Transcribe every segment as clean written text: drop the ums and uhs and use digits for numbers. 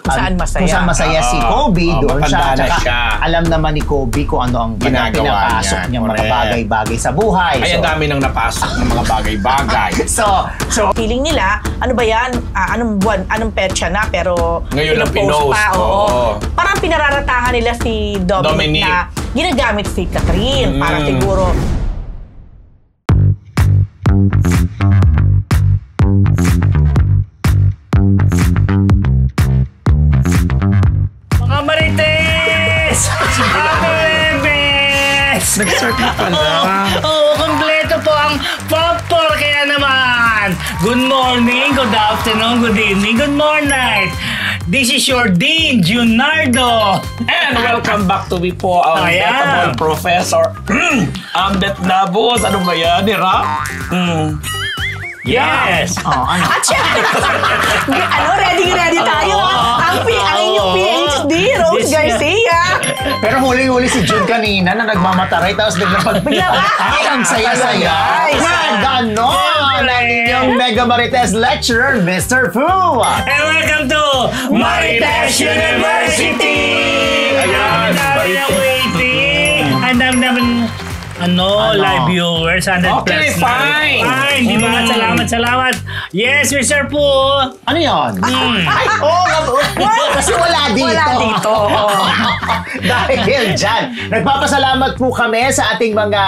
Kung saan masaya si Kobe doon siya. Alam naman ni Kobe kung ano ang pinapasok niyang mga bagay-bagay sa buhay. Ay, ang dami nang napasok ng mga bagay-bagay. So, feeling nila, ano ba yan? Anong buwan, anong petsa na, pero ngayon lang pinost pa. Oo. Parang pinararatahan nila si Dominic na ginagamit si Catherine para siguro mga Marites! Habebes! Nag-start na pala. Oo, kompleto po ang Popor kaya naman. Good morning, good afternoon, good evening, good morning. This is your Dean, Junardo. And welcome back to me po, ang Betable Professor Ambet Nabos. Ano ba yan, Ira? Yes! At syempre, ready tayo. Ang inyong PhD, Rose Garcia. Pero huling-huli si June kanina na nagmamataray tapos biglang ang saya-saya. Ganon! Ang inyong Mega Marites lecturer, Mr. Fu. And welcome to Marites University! Ayan, waiting. And naman live viewers, 100 okay, plus. Fine, di ba? Salamat. Yes, Mr. Fu. Ano yun? Ay, kasi wala dito. Dahil dyan, nagpapasalamat po kami sa ating mga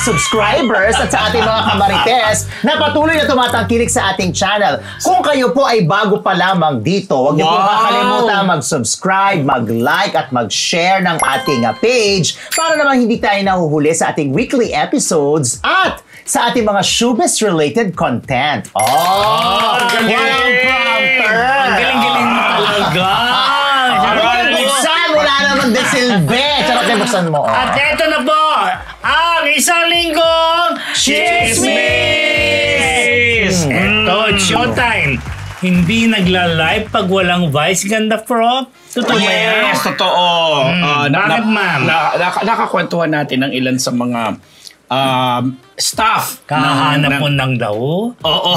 subscribers at sa ating mga kamarites na patuloy na tumatangkilik sa ating channel. Kung kayo po ay bago pa lamang dito, huwag niyo po kakalimutan mag-subscribe, mag-like at mag-share ng ating page para naman hindi tayo nahuhuli sa ating weekly episodes at sa ating mga showbiz-related content. Ang galing-galing mo talaga. Wala naman din silbi. Charot na buksan mo. At eto na po, ang isang linggong Chismis! Eto, showtime. Hindi nagla-live pag walang Vice Ganda Prof. Totoo ba yan? Yes, totoo. Bakit, ma'am? Nakakwentuhan natin ng ilan sa mga staff. Kahanap mo ng daw? Oo.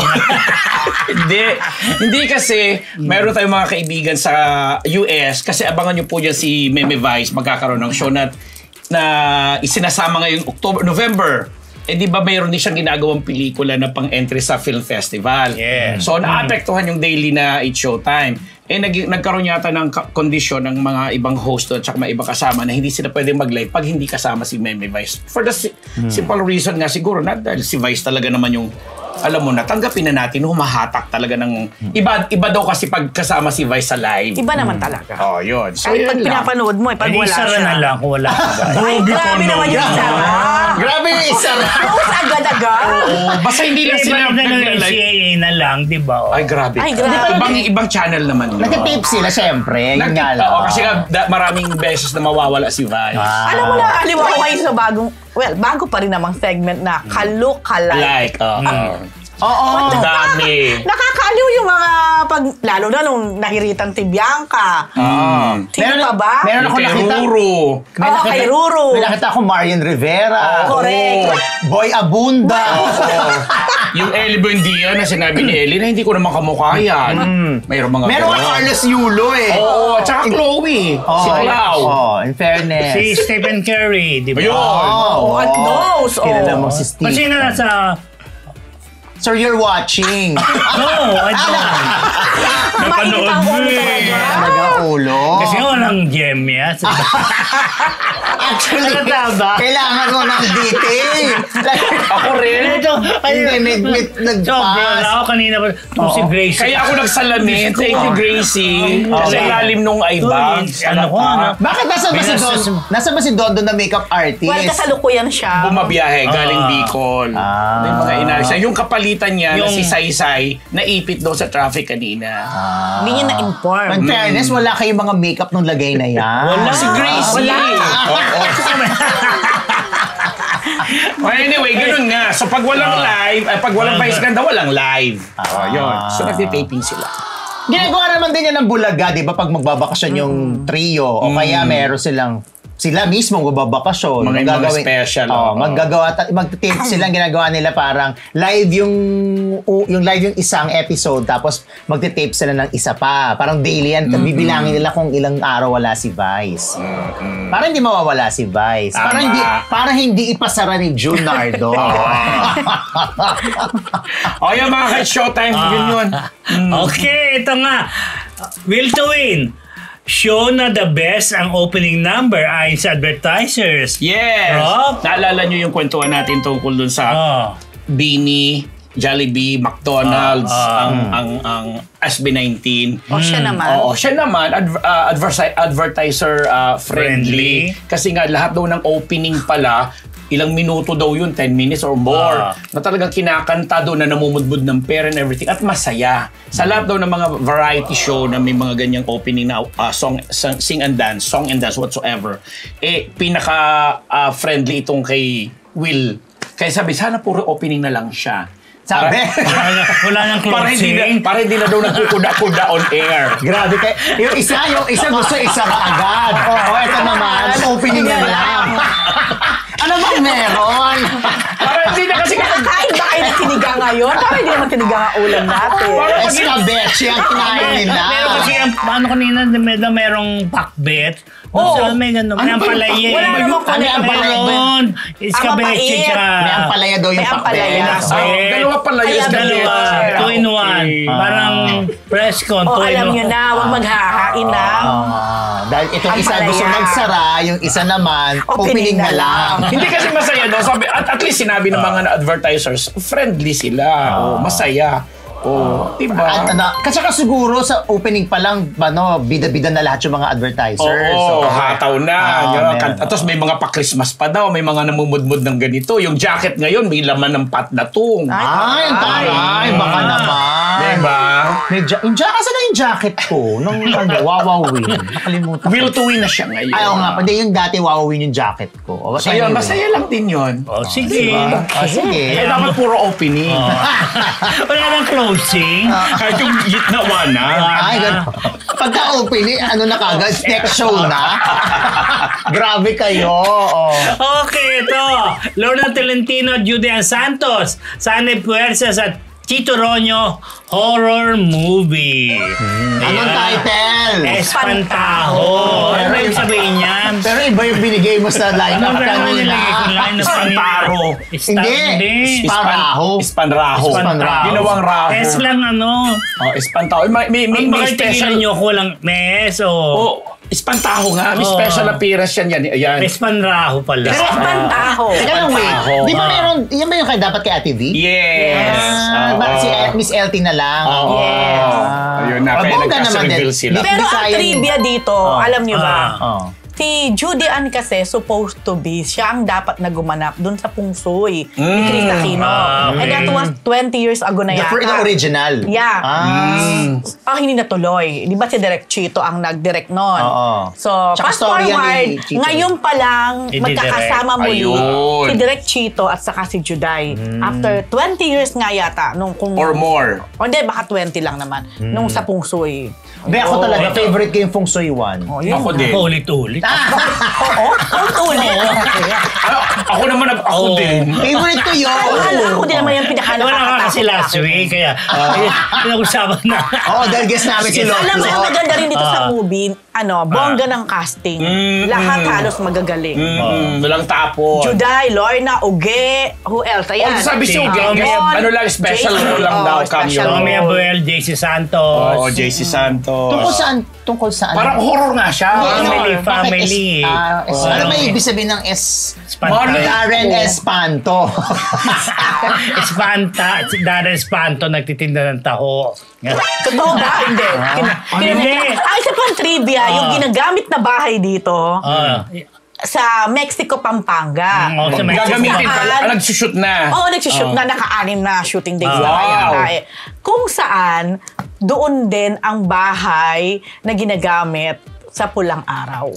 Hindi kasi meron tayong mga kaibigan sa US kasi abangan nyo po dyan si Meme Vice magkakaroon ng show na isinasama ngayong November. Di ba mayroon din siyang ginagawang pelikula na pang-entry sa film festival. Yeah. So naapektuhan yung daily na It's Showtime. Nagkaroon yata ng kondisyon ng mga ibang host at saka mga ibang kasama na hindi sila pwedeng mag-live pag hindi kasama si Meme Vice. For the simple reason nga siguro na dahil si Vice talaga naman yung alam mo na, tanggapin na natin, humahatak talaga ng... Iba daw kasi pag kasama si Vice sa live. Iba naman talaga. Oh, yun. So, kahit pag pinapanood mo, pag wala siya. na lang kung wala ka. Ay, grabe naman yung isara. Grabe yung isara. Rose agad-agad. Basta hindi lang sila nag-live. CAA na lang, di ba? Ay, grabe. Ibang channel naman yun. Nag-tape sila, syempre. Yun nga lang. Kasi maraming beses na mawawala si Vice. Alam mo na, aliw ako kayo sa bago pa rin namang segment na Kalook-alike. Oo. Dami. Nakakaaliw yung mga lalo na nung nahiritan si Bianca. Sino pa ba? Meron ako nakita. Kay Ruru. May nakita ako Marian Rivera. Correct. Boy Abunda. Yung Ellie Buendia na sinabi ni Ellie na hindi ko naman kamukha yan. Meron ka Carlos Yulo eh. Oo, tsaka Chloe. Si Clau. In fairness. Si Stephen Curry, di ba? Ayun. At those. Kilala mo si Steve. Kasi na nasa... So you're watching. No, I don't. Mainit ang ulo talaga. Talaga ulo. Kasi walang gem yan. Actually, kailangan mo ng detail. Ako rin. Sobra ako kanina pa. Si Gracie. Kaya ako nagsalamin. Thank you, Gracie. Sa lalim nung eye bags. Bakit nasa ba si Dondo na makeup artist? Well, kasalukuyan siya. Bumabiyahe, galing Bicol. Yung mga inalis. Yung kapalitan niya na si Saysay, naipit daw sa traffic kanina. Hindi niya na-inform. In fairness, wala kayong mga makeup nung lagay na yan. Wala. Si Gracie. Well, anyway, ganun nga. So pag walang live, pag walang Vice Ganda, walang live. Yun. So nagtitaping sila. Ginagawa naman din yan ng Bulaga, di ba? Pag magbabakasyon yung trio, o kaya meron silang sila mismo magbabakasyon. Mga special. Mag-tape sila, ginagawa nila parang live yung isang episode, tapos magte-tape sila ng isa pa. Parang daily yan. Bibilangin nila kung ilang araw wala si Vice. Parang hindi mawawala si Vice. Parang hindi ipasara ni Junardo. Yung mga Showtime, yun. Okay, ito nga. Will to Win. Show na the best ang opening number ayon sa advertisers. Yes! Rob? Naalala nyo yung kwentuhan natin tungkol dun sa Beanie, Jollibee, McDonald's, ang SB19. Siya naman. Oo, siya naman, advertiser friendly. Kasi nga, lahat daw ng opening pala, ilang minuto daw yun, 10 minutes or more, na talagang kinakanta doon na namumudbud ng pera and everything, at masaya. Sa lahat daw ng mga variety show na may mga ganyang opening na sing and dance, song and dance whatsoever, pinaka-friendly itong kay Will. Kaya sabi, sana puro opening na lang siya. Sabi? Wala nang closing. Para hindi na daw nagkukuda-kuda on air. Grabe kayo. Yung isa gusto isa kaagad. Ito naman, opening na lang. Ano bang meron? Para hindi na kasi Nakakain ba kayo ng siniga ngayon? Parang hindi naman siniga ang ulam natin. Escabeche ang kinain nila. Meron kasi, kanina, merong pakbet. May gano'n. May ampalaya. Wala namang Meron. Escabeche tsaka. May ampalaya daw yung May ampalaya. pakbet. Dalawa pala yung Dalawa. 2-in-1. Parang press con. Alam nyo na, huwag maghahain na. Dahil itong isa Ampalaya. gusto magsara, yung isa naman, opening na lang. Hindi kasi masaya daw. Sabi, at least sinabi ng mga advertisers, friendly sila. Masaya. Diba? Kasi siguro sa opening pa lang, bida-bida na lahat yung mga advertisers. Hataw na. Tapos may mga pa-Christmas pa daw, may mga namumudmud ng ganito. Yung jacket ngayon, may laman ng patdatong. Ay, baka naman. Diba? Saan yung jacket ko? Nung Wawawin. Nakalimutan. Will to Win na siya ngayon. Ay, nga. Hindi, yung dati Wawawin yung jacket ko. So yun, masaya lang din yun. Sige. Sige. Dapat puro opening. Wala nang closing. Kahit yung gitna na. Ay, pagka-opening, na kagad? Next show na? Grabe kayo. Okay, ito. Lorna Tolentino, Judean Santos, Sanay Puersas at Chito Ronyo horror movie. Anong title? Espantaho. Ano ba yung sabihin niyan? Pero iba yung binigay mo sa line-up kanina. Espantaro. Hindi. Esparaho. Espanraho. Espanraho. Ginawang raho. Es lang Espantaho. May special. Bakit nyo ko lang mes o... Espantaho nga. May special appearance yan. Ayan. Espanraho pala. Pero espantaho. Teka lang, wait. Di ba meron, yan ba yung dapat kay Ate V? Yes. Si Miss LT na lang. Yes. Ayun na. Kaya Bongga naman nagka-reveal din. sila. Pero ang trivia dito, alam nyo ba? Si Judy Ann kasi supposed to be, siya ang dapat na gumanap dun sa Pungsoy ni Chris Aquino. And that was 20 years ago na yata. The original. Yeah. Hindi natuloy. Di ba si Direk Chito ang nag-direct nun? Oo. So, Tsaka fast storya forward, ni Chito. ngayon pa lang magkakasama muli Ayun. si Direk Chito at saka si Juday. After 20 years nga yata. Or more. O hindi, baka 20 lang naman. Nung sa Pungsoy. Be, ako talaga, favorite ko yung Feng Shui 1. Ako din. Ulit-ulit. Oo, ulit. Ako naman, ako din. Favorite ko yun. Ako din naman yung pinaka-nakakatakot. Wala ka kasi last week, kaya pinag-usapan na. Dahil guess namin si Lolo. Alam mo, ang maganda rin dito sa movie, bongga ng casting. Lahat halos magagaling. Walang tapon. Juday, Lorna, Uge, who else? Ayan. Sabi si Uge, ano lang, special lang daw, cameo. Tommy Abuel, JC Santos. JC Santos. Tungkol saan? Parang horror nga siya. Family. Ano ba ibig sabihin ng Darren Espanto? Darren Espanto, nagtitinda ng taho. Totoo ba? Hindi. Isa pang trivia, yung ginagamit na bahay dito, sa Mexico, Pampanga. Gagamitin pala. Nagsushoot na. Oo, nagsushoot na. Naka-anim na shooting days. Wow. Kung saan, doon din ang bahay na ginagamit sa Pulang Araw.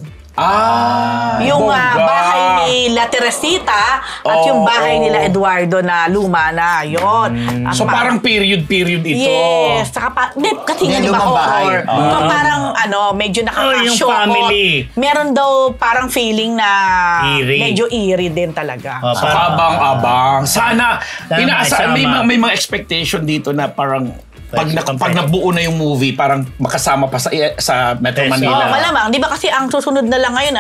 Yung bongga. bahay ni La Teresita at yung bahay nila Eduardo na luma na. Yun. At So parang period ito. Yes. Saka kasi nga di ba lumang bahay. horror. So parang medyo yung nakaka-shock. family. Meron daw parang feeling na Eerie. medyo eerie din talaga. So abang-abang. Sana, isama. may mga expectation dito na parang pag Pag- nabuo na yung movie, parang makasama pa sa Metro Yes. Manila. Malamang. Di ba kasi ang susunod na lang ngayon,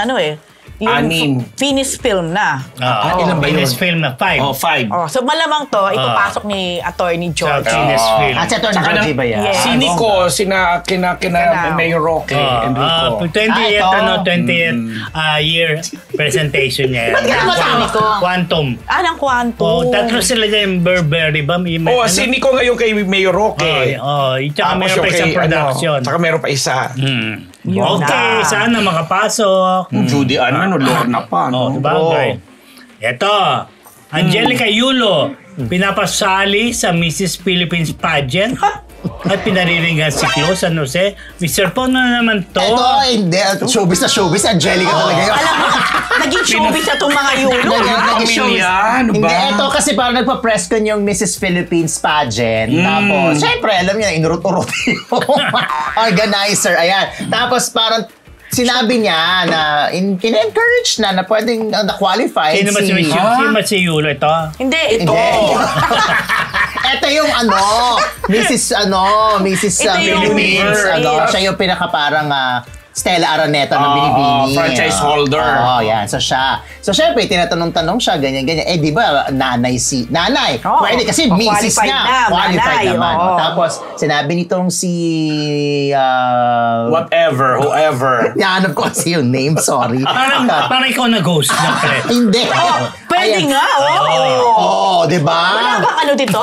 yung 6. Finish film na. ilan ba yun? Finish film na 5. 5. So malamang to, ipapasok ni Attorney George. Finish film. At sa Saka Georgie ba yan? Yes. Si Nico, kina Mayor Roque, Enrico. 20th, ito. 20th year presentation niya. Ba't ka naman Nico? Quantum. Ng Quantum. Tatlo sila dyan, Burberry ba? Si Nico ngayon kay Mayor Roque. Tsaka meron pa isang production. Tsaka meron pa isa. Yun Okay, na. sana makapasok. Judy Lorna pa. Diba? Ito, Angelica Yulo, pinapasali sa Mrs. Philippines pageant at pinariringan si Clo San Jose. Mr. Pono naman to. Ito, hindi. Showbiz na showbiz. Angelica talaga yun. Alam mo, naging showbiz na itong mga yulo. Pamilya, ano Hindi, ba? ito kasi parang nagpa-press con yung Mrs. Philippines pageant. Tapos, syempre, alam niya, inurot-urot yung organizer. Ayan. Tapos parang sinabi niya na in-encourage na pwedeng na-qualify Sino ba si Yulo ito? Hindi, ito. Hindi. Ito yung Mrs. Ito yung Philippines. Miss. Siya yung pinaka parang Stella Araneta ng Binibini. franchise holder. Yan. So siya. So syempre, tinatanong-tanong siya, ganyan-ganyan. Di ba, nanay? Oo. Pwede kasi misis Qualified nga. na, Qualified nanay, naman. oo. Tapos, sinabi nitong si... Whoever. Yahanap ko kasi yung name, sorry. Parang ikaw na ghost na pre. Hindi. Pwede Ayan. nga, Oo, di Wala ba? bang dito?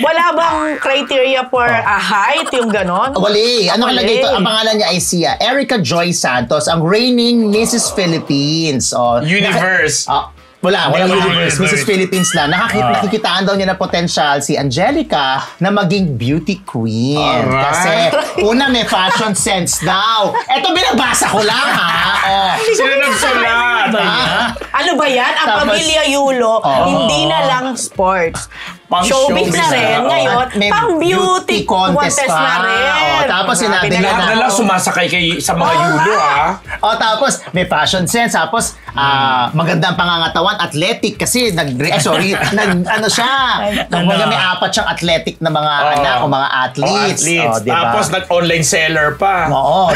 Wala bang criteria for a height, yung ganon? Wali. Ano Wali. kalagay ito? Ang pangalan niya ay si Erica Joy Santos, ang reigning Mrs. Philippines. Universe. Walang Universe. Mrs. Philippines lang. Nakikitaan daw niya na potential si Angelica na maging beauty queen. Alright. Kasi una may fashion sense daw. Eto binabasa ko lang ha. Sino nagsulat? Ano ba yan? Ang Tapos- pamilya Yulo, hindi na lang sports. Pang Showbiz na rin. na. Ngayon, May pang beauty contest na rin. Tapos sinabi Grabe niya Lahat na lang sumasakay sa mga yulo, tapos may fashion sense, tapos maganda ang pangangatawan, athletic kasi siya. May apat siyang athletic na mga anak o mga athletes. Diba? Tapos nag-online seller pa. Oo,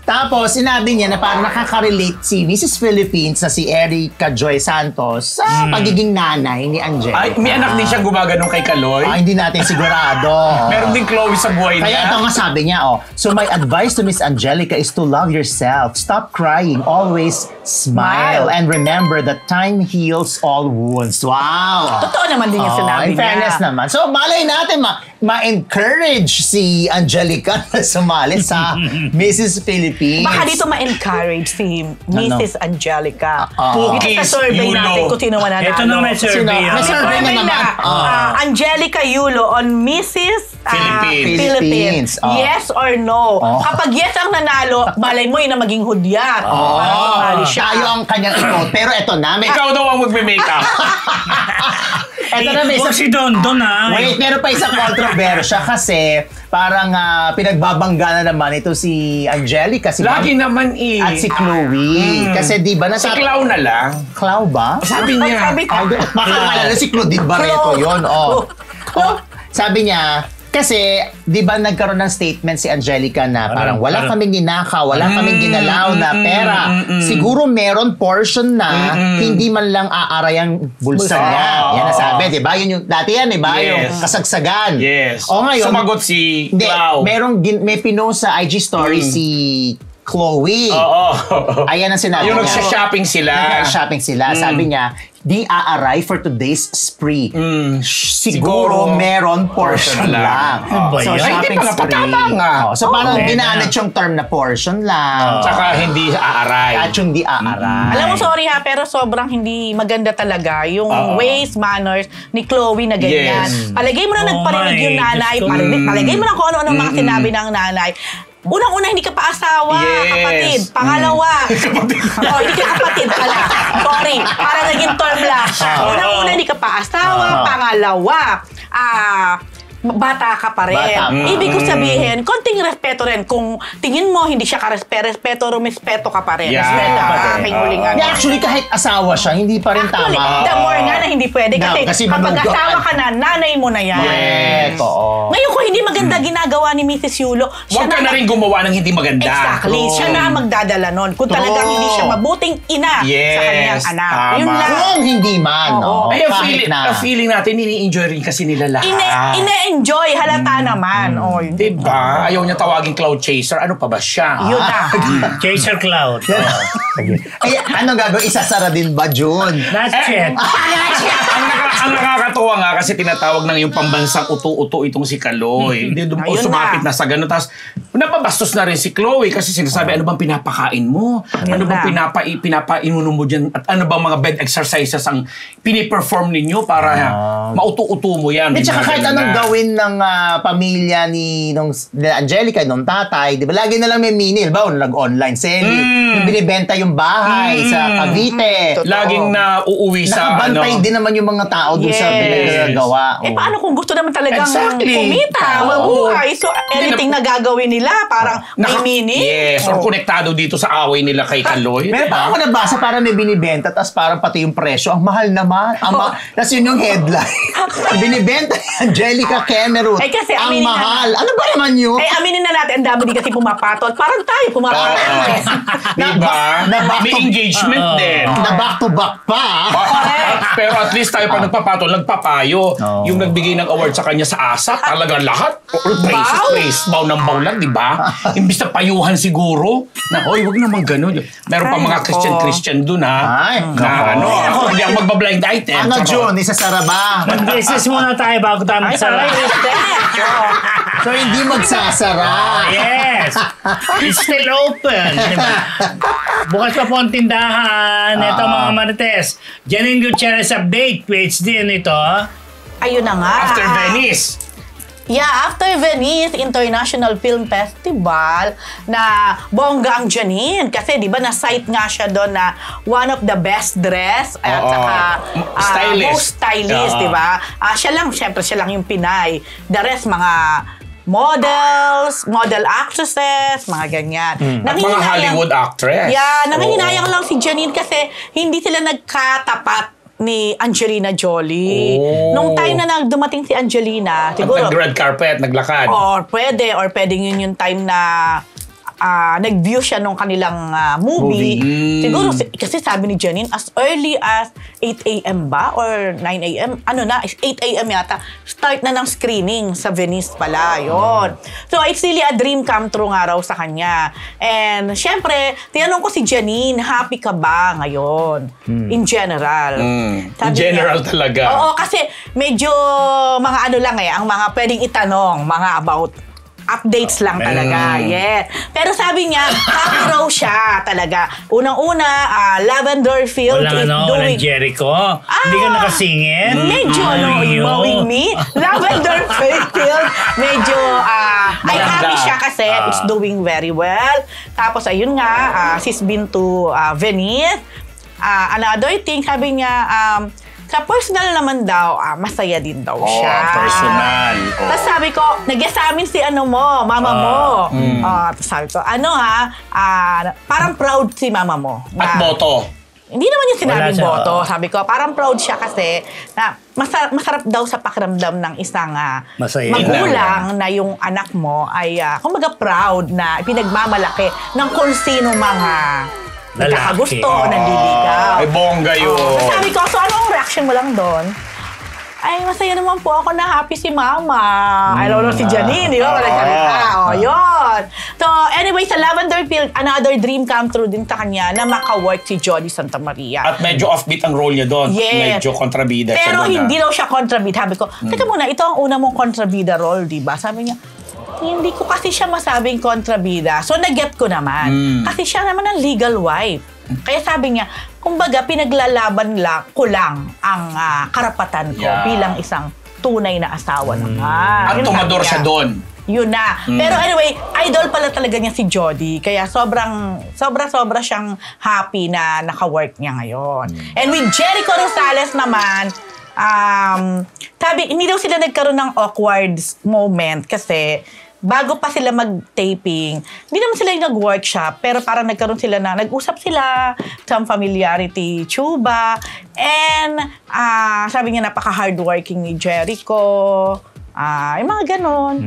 tapos sinabi niya na parang nakaka-relate si Mrs. Philippines na si Erica Joy Santos sa pagiging nanay ni Angelica. Ay, may anak din siyang gumaganong kay Kaloy. Hindi natin sigurado. Meron din Chloe sa buhay Kaya niya. ito nga sabi niya, so my advice to Miss Angelica is to love yourself. Stop crying. Always smile. And remember that time heals all wounds. Wow! Totoo naman din yung sinabi In fairness niya. naman. So, malay natin ma-encourage si Angelica na sumali sa Mrs. Philippines. Baka dito ma-encourage si Mrs. Angelica. Cookies, Dito sa survey Yulo. natin kung sino mananalo. Ito na may survey. May survey na naman. Angelica Yulo on Mrs. Philippines. Yes or no? Kapag yes ang nanalo, malay mo yun na maging hudyat. Mali siya. Tayo ang kanyang i-quote. Pero ito na, Ikaw daw ang magme-makeup. ito na may Huwag si Dondon ha. Wait, meron pa isang kontrobersya kasi parang pinagbabangga na naman ito si Angelica. Lagi naman At si Chloe. Kasi di ba Si Clown na lang. Clow ba? Sabi niya. Sabi ko. Baka malala si Claudine Barreto yun. Sabi niya, kasi, di ba nagkaroon ng statement si Angelica na parang wala kaming ninakaw, wala kaming ginalaw na pera. Siguro meron portion na hindi man lang aaray ang bulsa niya. Yan nasabi, di ba? Yun yung, dati yan, di ba? Yes. Yung kasagsagan. Yes. O ngayon, Sumagot si hindi, Clown. may pinost sa IG story si Chloe. Oo. Ayan ang sinabi Yung niya. nagsha-shopping sila. Nag-shopping sila. Sabi niya, di aaray for today's spree. Siguro meron portion lang. Ano ba So, yan? shopping Hindi pa nga, spree. patama nga. So, parang Okay ginamit yung term na portion lang. Tsaka hindi aaray. At yung di aaray. Alam mo, sorry ha, pero sobrang hindi maganda talaga yung ways, manners ni Chloe na ganyan. Yes. Palagay mo na Oh nagparinig my yung nanay, Diyos ko. palagay mo na kung ano-ano mga sinabi ng nanay. Unang-una, hindi ka pa asawa, Yes. kapatid. Pangalawa, hindi ka kapatid pala. Sorry, para naging term lang. Unang-una, hindi ka pa asawa. Pangalawa, bata ka pa rin. Bata. Ibig ko sabihin, konting respeto rin. Kung tingin mo hindi siya ka-respeto, rumispeto ka pa rin. Yeah. Respeto ka pa rin. Hulingan. Yeah, actually, kahit asawa siya, hindi pa rin Actually, tama. the more nga na hindi pwede. No, Kasi, kasi kapag manunggo- asawa ka na, nanay mo na yan. Yes, oo. Ngayon, kung hindi maganda ginagawa ni Mrs. Yulo, Huwag ka na rin gumawa ng hindi maganda. Exactly. True. Siya na ang magdadala nun. Kung True. talagang hindi siya mabuting ina Yes, sa kanyang anak. tama. Yun lang. Kung hindi man, Oo. no? Ay, Kahit na. ang feeling natin, ini-enjoy rin kasi nila lahat. Ine-enjoy. Halata naman. Oh, yun. Diba? Ayaw niya tawagin cloud chaser. Ano pa ba siya? Yun na. Chaser Cloud. Ay, anong gagawin? Isasara din ba, June? Not yet. ang nakakatuwa nga kasi tinatawag ng yung pambansang uto-uto itong si Kaloy. Hindi doon po Ayun sumapit na. na sa ganun. Tapos napabastos na rin si Chloe kasi sinasabi, ano bang pinapakain mo? Ano Yun bang na. pinapainunom mo dyan? At ano bang mga bed exercises ang piniperform ninyo para mauto-uto mo yan? At May saka mga kahit ganun anong na. gawin ng pamilya ni Angelica, nung tatay, di ba, lagi na lang may mini, ba, nag-online selling, yung binibenta yung bahay sa Cavite. Totoo. Laging na uuwi sa Nakabantay din naman yung mga tao doon sa Yes. pinagagawa. Eh, paano kung gusto naman talagang Exactly. kumita, mabuhay? So, anything na gagawin nila, parang may meaning? Yes, or konektado dito sa away nila kay Kaloy. Meron pa ako nabasa para may binibenta, tapos parang pati yung presyo, ang mahal naman. Tapos yun yung headline. Binibenta ni Angelica Kemerut. Eh, kasi ang aminin na- mahal. Ano ba naman yun? Eh, aminin na natin, ang dami din kasi pumapatol. Parang tayo, pumapatol. Diba? na- May engagement din. Na back to back pa. Pero at least tayo pag nagpapatol, nagpapayo. Oo. Yung nagbigay ng award sa kanya sa ASAP, talagang lahat. Praise, bow ng bow lang, di ba? Imbis na payuhan siguro, na, hoy, wag naman ganun. Meron pa Ay, mga nako. Christian dun, ha? Ay, na nako. ano, hindi ako magbablind item. Ano, Charot. June? Isasara ba? Mag-business muna tayo bago tayo Ay, magsara. sorry, So, hindi magsasara. Yes! It's still open. Diba? Bukas pa po ang tindahan. Ito mga Marites. Janine Gutierrez update. PhD nito. Ayun na nga. After Venice. Yeah, after Venice International Film Festival na bongga ang Janine. Kasi di ba na-cite nga siya doon na one of the best dress at Oo. saka Stylist. most stylist, Oo. di ba? Syempre siya lang yung Pinay. The rest, mga models, model actresses, mga ganyan. At mga Hollywood actress. Yeah, nangihinayang Oo. lang si Janine kasi hindi sila nagkatapat ni Angelina Jolie. Oh. Nung time na dumating si Angelina, siguro, Nag-red carpet, naglakad. or pwede yun yung time na nag-view siya nung kanilang movie. Siguro, kasi sabi ni Janine, as early as 8 a.m. ba? Or 9 a.m.? Ano na? 8 a.m. yata. Start na ng screening sa Venice pala. Yun. So, it's really a dream come true nga raw sa kanya. And, syempre, tinanong ko si Janine, happy ka ba ngayon? In general. In Sabi general niya, talaga. Oo, kasi medyo mga ano lang ang mga pwedeng itanong, mga about updates lang talaga. Yeah. Pero sabi niya, happy raw siya talaga. Unang-una, Lavender Field is Walang doing... Jericho. Hindi ka nakasingit. Medyo, you. Mowing Me. Lavender Field, medyo, ay happy siya kasi it's doing very well. Tapos, ayun nga, she's been to Venice. Another thing, sabi niya, sa personal naman daw, masaya din daw siya. Personal. Oh. Tapos sabi ko, nag-guess sa amin si mama mo. Tapos sabi ko, parang proud si mama mo. At boto. Hindi naman yung sinabing Wala siya. boto. Sabi ko, parang proud siya kasi na masarap daw sa pakiramdam ng isang Masaya. magulang na yung anak mo ay, kumbaga proud na pinagmamalaki ng kung sino mga nagkakagusto, nanliligaw. Ay, bongga yun. So sabi ko, so anong reaction mo lang doon? Ay, masaya naman po ako na happy si Mama. I don't know si Janine, di ba? Yun. So, anyway, sa Lavender Field, another dream come true din sa kanya na maka-work si Jody Santa Maria. At medyo offbeat ang role niya doon. Yes. Medyo kontrabida siya Pero doon. hindi daw siya kontrabida. Sabi ko, teka muna, ito ang una mong kontrabida role, di ba? Sabi niya, hindi ko kasi siya masabing kontrabida. So, nag-get ko naman. Kasi siya naman ang legal wife. Kaya sabi niya, kumbaga, pinaglalaban ko lang ang karapatan ko bilang isang tunay na asawa naman. At Yun tumador sabi siya niya. doon. yun na. Pero anyway, idol pala talaga niya si Jody. Kaya sobra siyang happy na naka-work niya ngayon. And with Jericho Rosales naman, sabi, hindi daw sila nagkaroon ng awkward moment kasi bago pa sila mag-taping, hindi naman sila yung nag-workshop, pero parang nag-usap sila, some familiarity, Chuba, and sabi niya napaka-hardworking ni Jericho, yung mga ganon.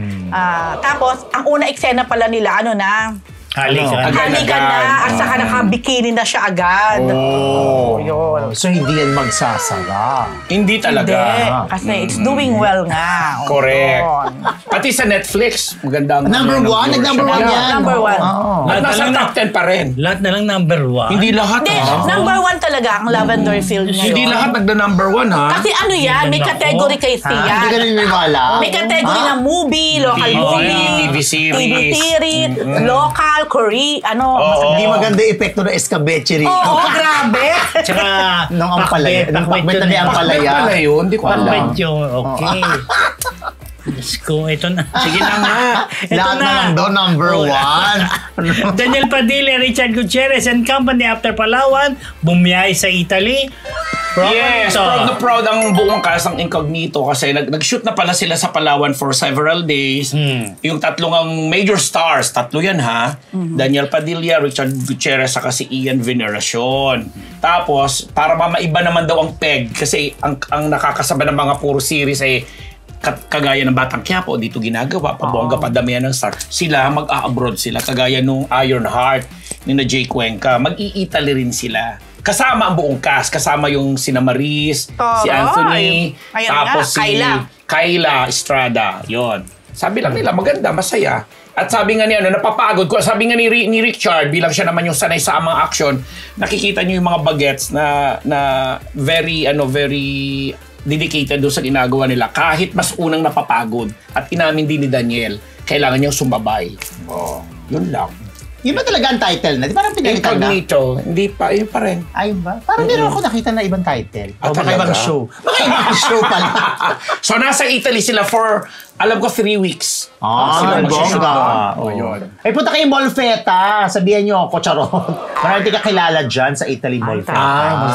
Tapos, ang una eksena pala nila, Halikan. halikan na, at saka naka-bikini na siya agad. Yun. So, hindi yan magsasara. Hindi talaga. Hindi, kasi it's doing well nga. Correct. Yun. Pati sa Netflix, magandang Number one? Nag-number one yan. Number one. At nasa top 10 pa rin. Lahat na lang number 1. Hindi lahat Hindi, ha. number one talaga ang Lavender Field ngayon. Hindi lahat nagda-number 1 ha. Kasi yan, may category kasi Hindi ka yan. naniniwala? May category ng movie, local TV, movie, TV series. TV series, local, Korean, Hindi maganda yung epekto ng escabeche rin. Oo, grabe. Tsaka Nung ampalaya. Nung pakbet na ni ampalaya. Pala yun, hindi ko alam. Pakbet yung okay. Diyos ko, ito na. Sige na nga. Ito Lahat na lang daw, number one. Daniel Padilla, Richard Gutierrez and Company after Palawan, bumiyay sa Italy. Yes, proud na proud ang buong cast ng Incognito kasi nag-shoot na pala sila sa Palawan for several days. Yung tatlong ang major stars, tatlo yan ha. Daniel Padilla, Richard Gutierrez, saka si Ian Veneracion. Tapos, para maiba naman daw ang peg kasi ang nakakasaba ng mga puro series ay kagaya ng Batang Quiapo, dito ginagawa, pabongga padamihan ng star. Sila, mag-a-abroad sila, kagaya nung Iron Heart, ni na Jay Cuenca, mag-i-Italy rin sila. Kasama ang buong cast, kasama yung si Maris, si Anthony, Ayun tapos nga, si Kyla Estrada, yon. Sabi lang nila, maganda, masaya. At sabi nga ni napapagod ko, sabi nga ni Richard, bilang siya naman yung sanay sa mga action, nakikita niyo yung mga bagets na very dedicated doon sa ginagawa nila kahit mas unang napapagod. At inamin din ni Daniel, kailangan niyang sumabay. Yun lang. Yun ba talaga ang title na? Di parang pinalitan na? Incognito, hindi pa, yun pa rin. Ayun ba? Parang meron ako nakita na ibang title. O baka talaga? ibang show. Baka ibang show pala. So nasa Italy sila for, alam ko, 3 weeks. Sila magsishoot doon. Oh, Yun. Ay, punta kayo Molfetta. Sabihan niyo ako, charot. Marami ka kilala dyan sa Italy Molfetta.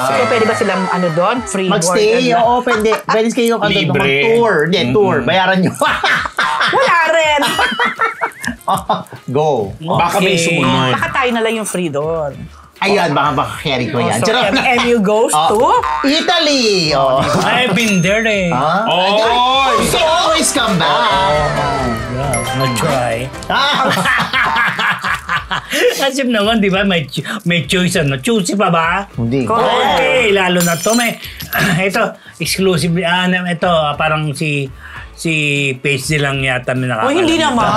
So, pwede ba silang doon? Free Magstay, work? oo, pwede. Pwede kayo Libre. mag-tour. Hindi, tour. Bayaran niyo. Wala rin. Go. Baka may sumunod. Baka tayo na lang yung free doon. Ayan, baka carry ko yan. So, Charot. MU goes to? Italy! Oh. I've been there eh. Oy! So always come back. Nag-try. Kasi naman, di ba, may choice Choosy pa ba? Hindi. Correct. Okay, lalo na to. Ito, exclusive. Ito, parang si Paige lang yata na nakakalaman. Hindi naman.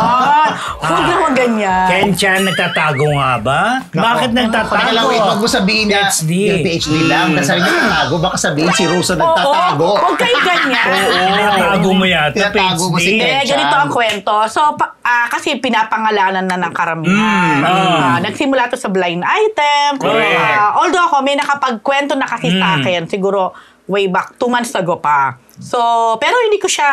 Huwag naman ganyan. Ken Chan, nagtatago nga ba? Bakit nagtatago? Teka lang, wait, wag mo sabihin na PhD. yung PhD lang. Kasi niya nagtatago. Baka sabihin si Rosa nagtatago. Oo, huwag kayo ganyan. Tinatago mo yata, Tinatago mo si PhD. Ken. Ganito ang kwento. So, kasi pinapangalanan na ng karamihan. Nagsimula to sa blind item. Correct. Although ako, may nakapagkwento na kasi sa akin. Siguro, way back, 2 months ago pa. So, pero hindi ko siya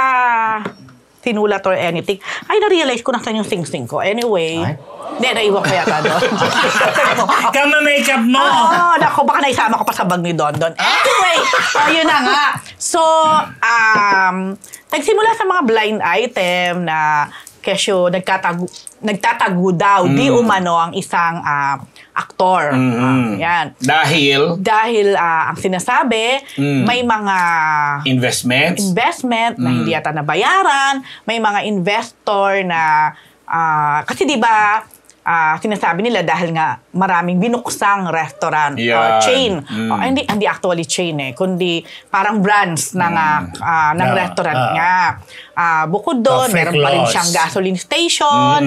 sinulat or anything. Ay, na-realize ko nasan yung sing-sing ko. Anyway, hindi, naiwan ko yata doon. Kama-makeup mo! Oo, naku, baka naisama ko pa sa bag ni Don. Anyway, yun na nga. So, nagsimula sa mga blind item na kesyo nagtatago daw, di umano ang isang aktor. Yan. Dahil ang sinasabi, may mga investment na hindi yata nabayaran, may mga investor na kasi di ba sinasabi nila dahil nga maraming binuksang restaurant chain. Hindi actually chain kundi parang brands ng restaurant nga. Bukod doon, meron pa rin siyang gasoline station.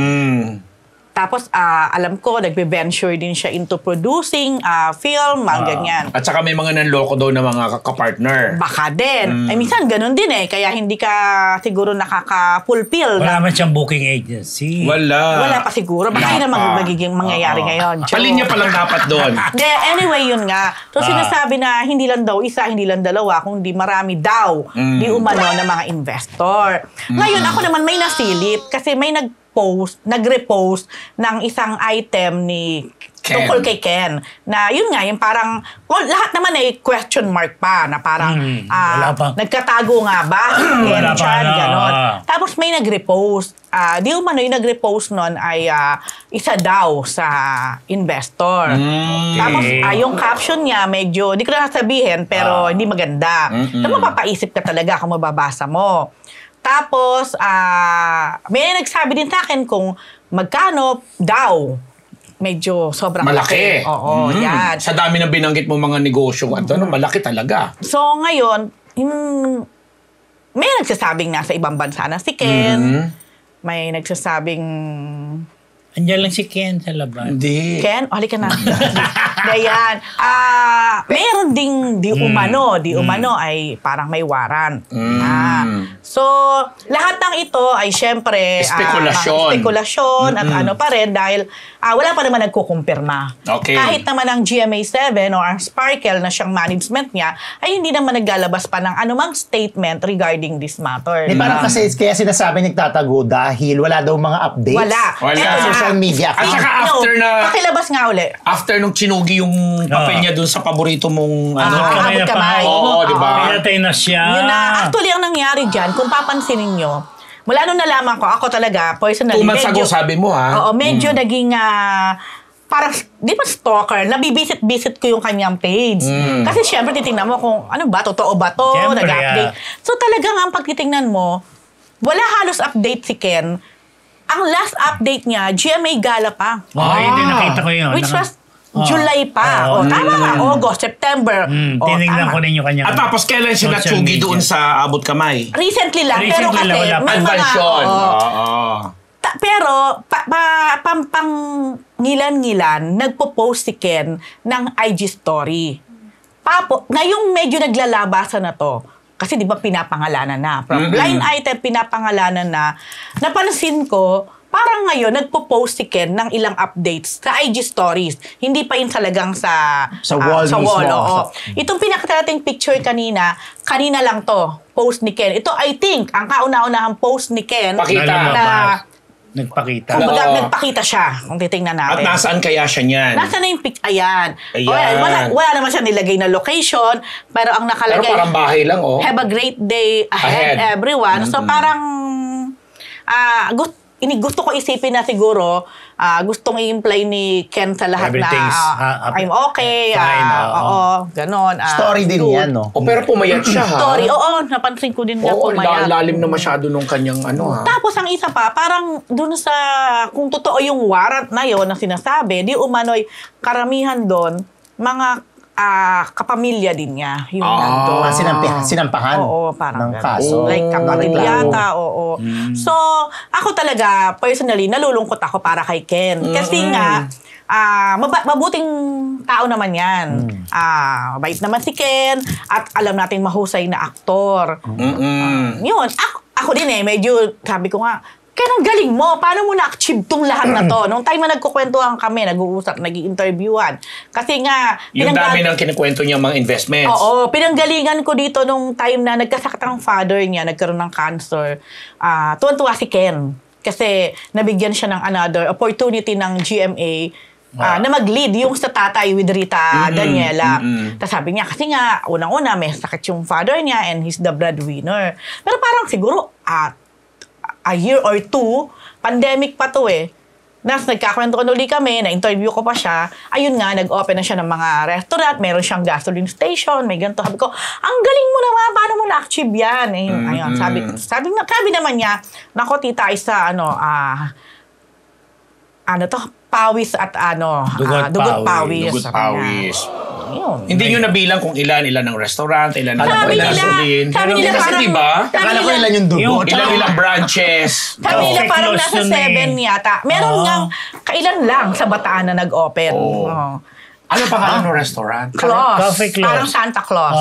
Tapos, alam ko, nagbe-venture din siya into producing film, mga ganyan. At saka may mga nanloko daw na mga kapartner. Baka din. Ay, minsan, ganun din eh. Kaya hindi ka siguro nakaka-fulfill. Wala man siyang booking agency. Wala Pa siguro. Baka yun ang magiging mangyayari ngayon. Palinya pa lang dapat doon. Anyway, yun nga. So, sinasabi na hindi lang daw isa, hindi lang dalawa, kundi marami daw di umano ng mga investor. Ngayon, ako naman may nasilip kasi may nag-repost ng isang item ni Ken. tungkol kay Ken. Na yun nga, yung parang, lahat naman ay question mark pa na parang wala pa. nagkatago nga ba? Ken Wala pa, Chan, no. ganon. Tapos may nag-repost. Di umano yung nag-repost nun ay isa daw sa investor. Tapos yung caption niya medyo, hindi ko na sabihin, pero hindi maganda. So mapapaisip ka talaga kung mababasa mo. Tapos, may nagsabi din sa akin kung magkano daw. Medyo sobrang Malaki. Oo, yan. Sa dami ng binanggit mo mga negosyo, malaki talaga. So, ngayon, may nagsasabing nasa ibang bansa na si Ken. May nagsasabing... Andiyan lang si Ken sa labas. Hindi. Ken, halika na. Ganyan. Meron ding di umano ay parang may warrant. So, lahat ng ito ay syempre spekulasyon at ano pa rin dahil wala pa naman nagkukumpirma. Okay. Kahit naman ang GMA7 o ang Sparkle na siyang management niya ay hindi naman naglalabas pa ng anumang statement regarding this matter. Parang kasi kaya sinasabi nagtatago dahil wala daw mga updates. Wala. Sa social media. At saka after na... Pakilabas nga uli. After nung chinugi yung papel niya dun sa paborito mong Abot kamay. Oo, di ba? Pinatay na siya. Yun na. Actually, ang nangyari dyan, kung papansinin nyo, mula nung nalaman ko, ako talaga, personally, 2 months ago, sabi mo, ha? Oo, medyo naging, parang, di ba stalker, nabibisit-bisit ko yung kanyang page. Kasi syempre, titingnan mo kung, ano ba, totoo ba to, Siyempre, nag-update. So talagang ang pagtitingnan mo, wala halos update si Ken. Ang last update niya, GMA Gala pa. Hindi nakita ko yun. Which was July pa. Tama nga, August, September. Tinignan ko rin yung kanyang... At tapos kailan siya social natsugi media. doon sa abot kamay? Recently lang, pero Recently kasi lang, wala pa. may mga... Advansyon. oo. Pero, ngilan-ngilan, nagpo-post si Ken ng IG story. Ngayong medyo naglalabasan na to, kasi di ba pinapangalanan na. From blind item, pinapangalanan na. Napansin ko, parang ngayon, nagpo-post si Ken ng ilang updates sa IG stories. Hindi pa yun talagang sa wall mismo. Oo. Itong pinakita nating picture kanina lang to, post ni Ken. Ito, I think, ang kauna-unahang post ni Ken Pakita. na Nagpakita. kumbaga, Oo. nagpakita siya, kung titingnan At natin. nasaan kaya siya niyan? Nasaan na yung picture? Ayan. Ayan. Wala naman siya nilagay na location, pero ang Pero nakalagay, parang bahay lang, oh. have a great day ahead. Everyone. So parang gusto ko isipin na siguro gustong i-imply ni Ken sa lahat Everything's, na I'm okay. fine, Oo, ganon. Story din good. yan, no? Pero pumayat siya, ha? Story. Oo, napansin ko din na Oo, pumayat. lalim na masyado nung kanyang ha? Tapos ang isa pa, parang dun sa, kung totoo yung warrant na yon na sinasabi, di umano'y karamihan doon, mga kapamilya din niya. Yung nandun. Sinampahan Oo, parang ng kaso. like kapatid Reklamo. yata, oo. So, ako talaga, personally, nalulungkot ako para kay Ken. Kasi nga, mabuting tao naman yan. Mabait naman si Ken at alam nating mahusay na aktor. Yun, ako din medyo, sabi ko nga, Ken, ang galing mo. Paano mo na-achieve tong lahat na to? Nung time na nagkukwentuhan kami, nag-uusap, nag-i-interviewan. Kasi nga... Yung dami ng kinikwento niya mga investments. Oo, pinanggalingan ko dito nung time na nagkasakit ang father niya, nagkaroon ng cancer. Tuwan-tuwa si Ken. Kasi nabigyan siya ng another opportunity ng GMA na mag-lead yung sa tatay with Rita Daniela. Tapos sabi niya, kasi nga, unang-una, may sakit yung father niya and he's the breadwinner. Pero parang siguro, a year or 2, pandemic pa to Nas nagkakwento uli kami, na-interview ko pa siya. Ayun nga, nag-open na siya ng mga restaurant, meron siyang gasoline station, may ganito. Sabi ko, ang galing mo naman, paano mo na-achieve yan? Ayun, sabi naman niya, nako tita, isa, pawis at dugot pawis. Dugot pawis. Yun. Hindi nyo nabilang kung ilan ng restaurant, ilan ng Sabi nila, gasolin. sabi nila Kasi parang- diba, Akala ko ilan yung dugo. ilang branches. Sabi nila Perfect parang close nasa yun 7 yata. Meron Oo. nga, kailan lang sa Bataan na nag-open. Oo. Oo. Ano pangalan ng restaurant? Claus. Coffee Claus. Parang Santa Claus.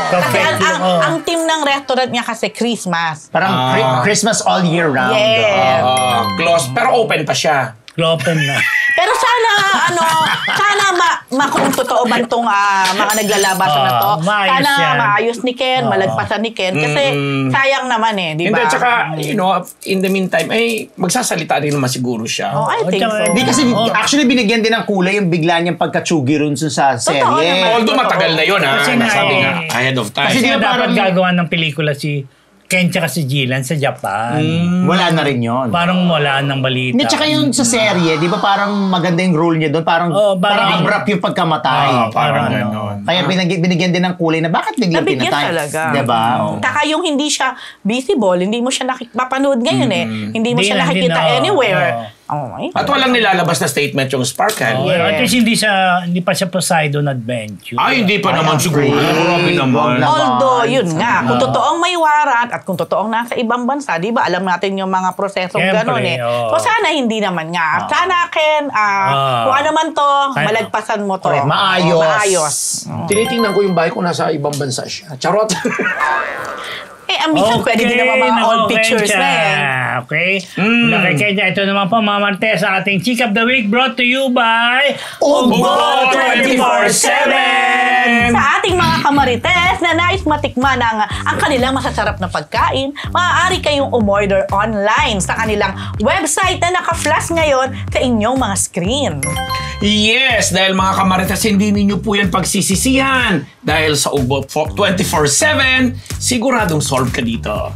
Kasi ang team ng restaurant niya kasi Christmas. Parang Christmas all year round. Yes. Close, pero open pa siya. Open na. Pero sana, kung totoo ba itong mga naglalabasan na to, maayos sana yan. maayos ni Ken, malagpasan ni Ken, kasi sayang naman di ba? Hindi, tsaka, in the meantime, magsasalita rin naman siguro siya. Oh, I think so. Hindi kasi actually binigyan din ng kulay yung bigla niyang pagka-chugi rin sa serye. naman. Although matagal na yun, Kasi Nasabi nga, nga, ahead of time. Kasi Kasi di ba dapat parang- gagawa ng pelikula si Ken tsaka si Jillian sa Japan. Wala na rin yun. Parang wala ng balita. Hindi, tsaka yung sa serye, di ba parang maganda yung role niya doon? Parang, parang- abrupt yung pagkamatay. Parang ano. gano'n. Kaya binigyan din ng kulay na bakit biglang Nabigyan pinatay. talaga. Di ba? Taka yung hindi siya visible, hindi mo siya mapanood ngayon Hindi mo Hindi siya na, hindi nakikita na, anywhere. At walang nilalabas na statement yung Sparkle. Yeah. At least hindi pa siya Poseidon Adventure. Hindi pa naman siguro. Grabe naman. Although, yun nga, kung totoong may warrant at kung totoong nasa ibang bansa, di ba, alam natin yung mga prosesong Siyempre, gano'n oo. So, sana hindi naman nga. Sana, Ken, kung ano man to, malagpasan mo to. Correct. Maayos. Maayos. Tinitingnan ko yung bahay ko nasa ibang bansa siya. Charot. Minsan pwede din naman mga old pictures na Okay. Laki Kenya. Ito naman po, Mama Martes, sa ating Chick of the Week brought to you by Ugbo 24/7! Sa ating mga kamarites na nais matikman ang kanilang masasarap na pagkain, maaari kayong umorder online sa kanilang website na naka-flash ngayon sa inyong mga screen. Yes, dahil mga kamaritas, hindi ninyo po yan pagsisisihan. Dahil sa Ugbo 24/7, siguradong solve ka dito.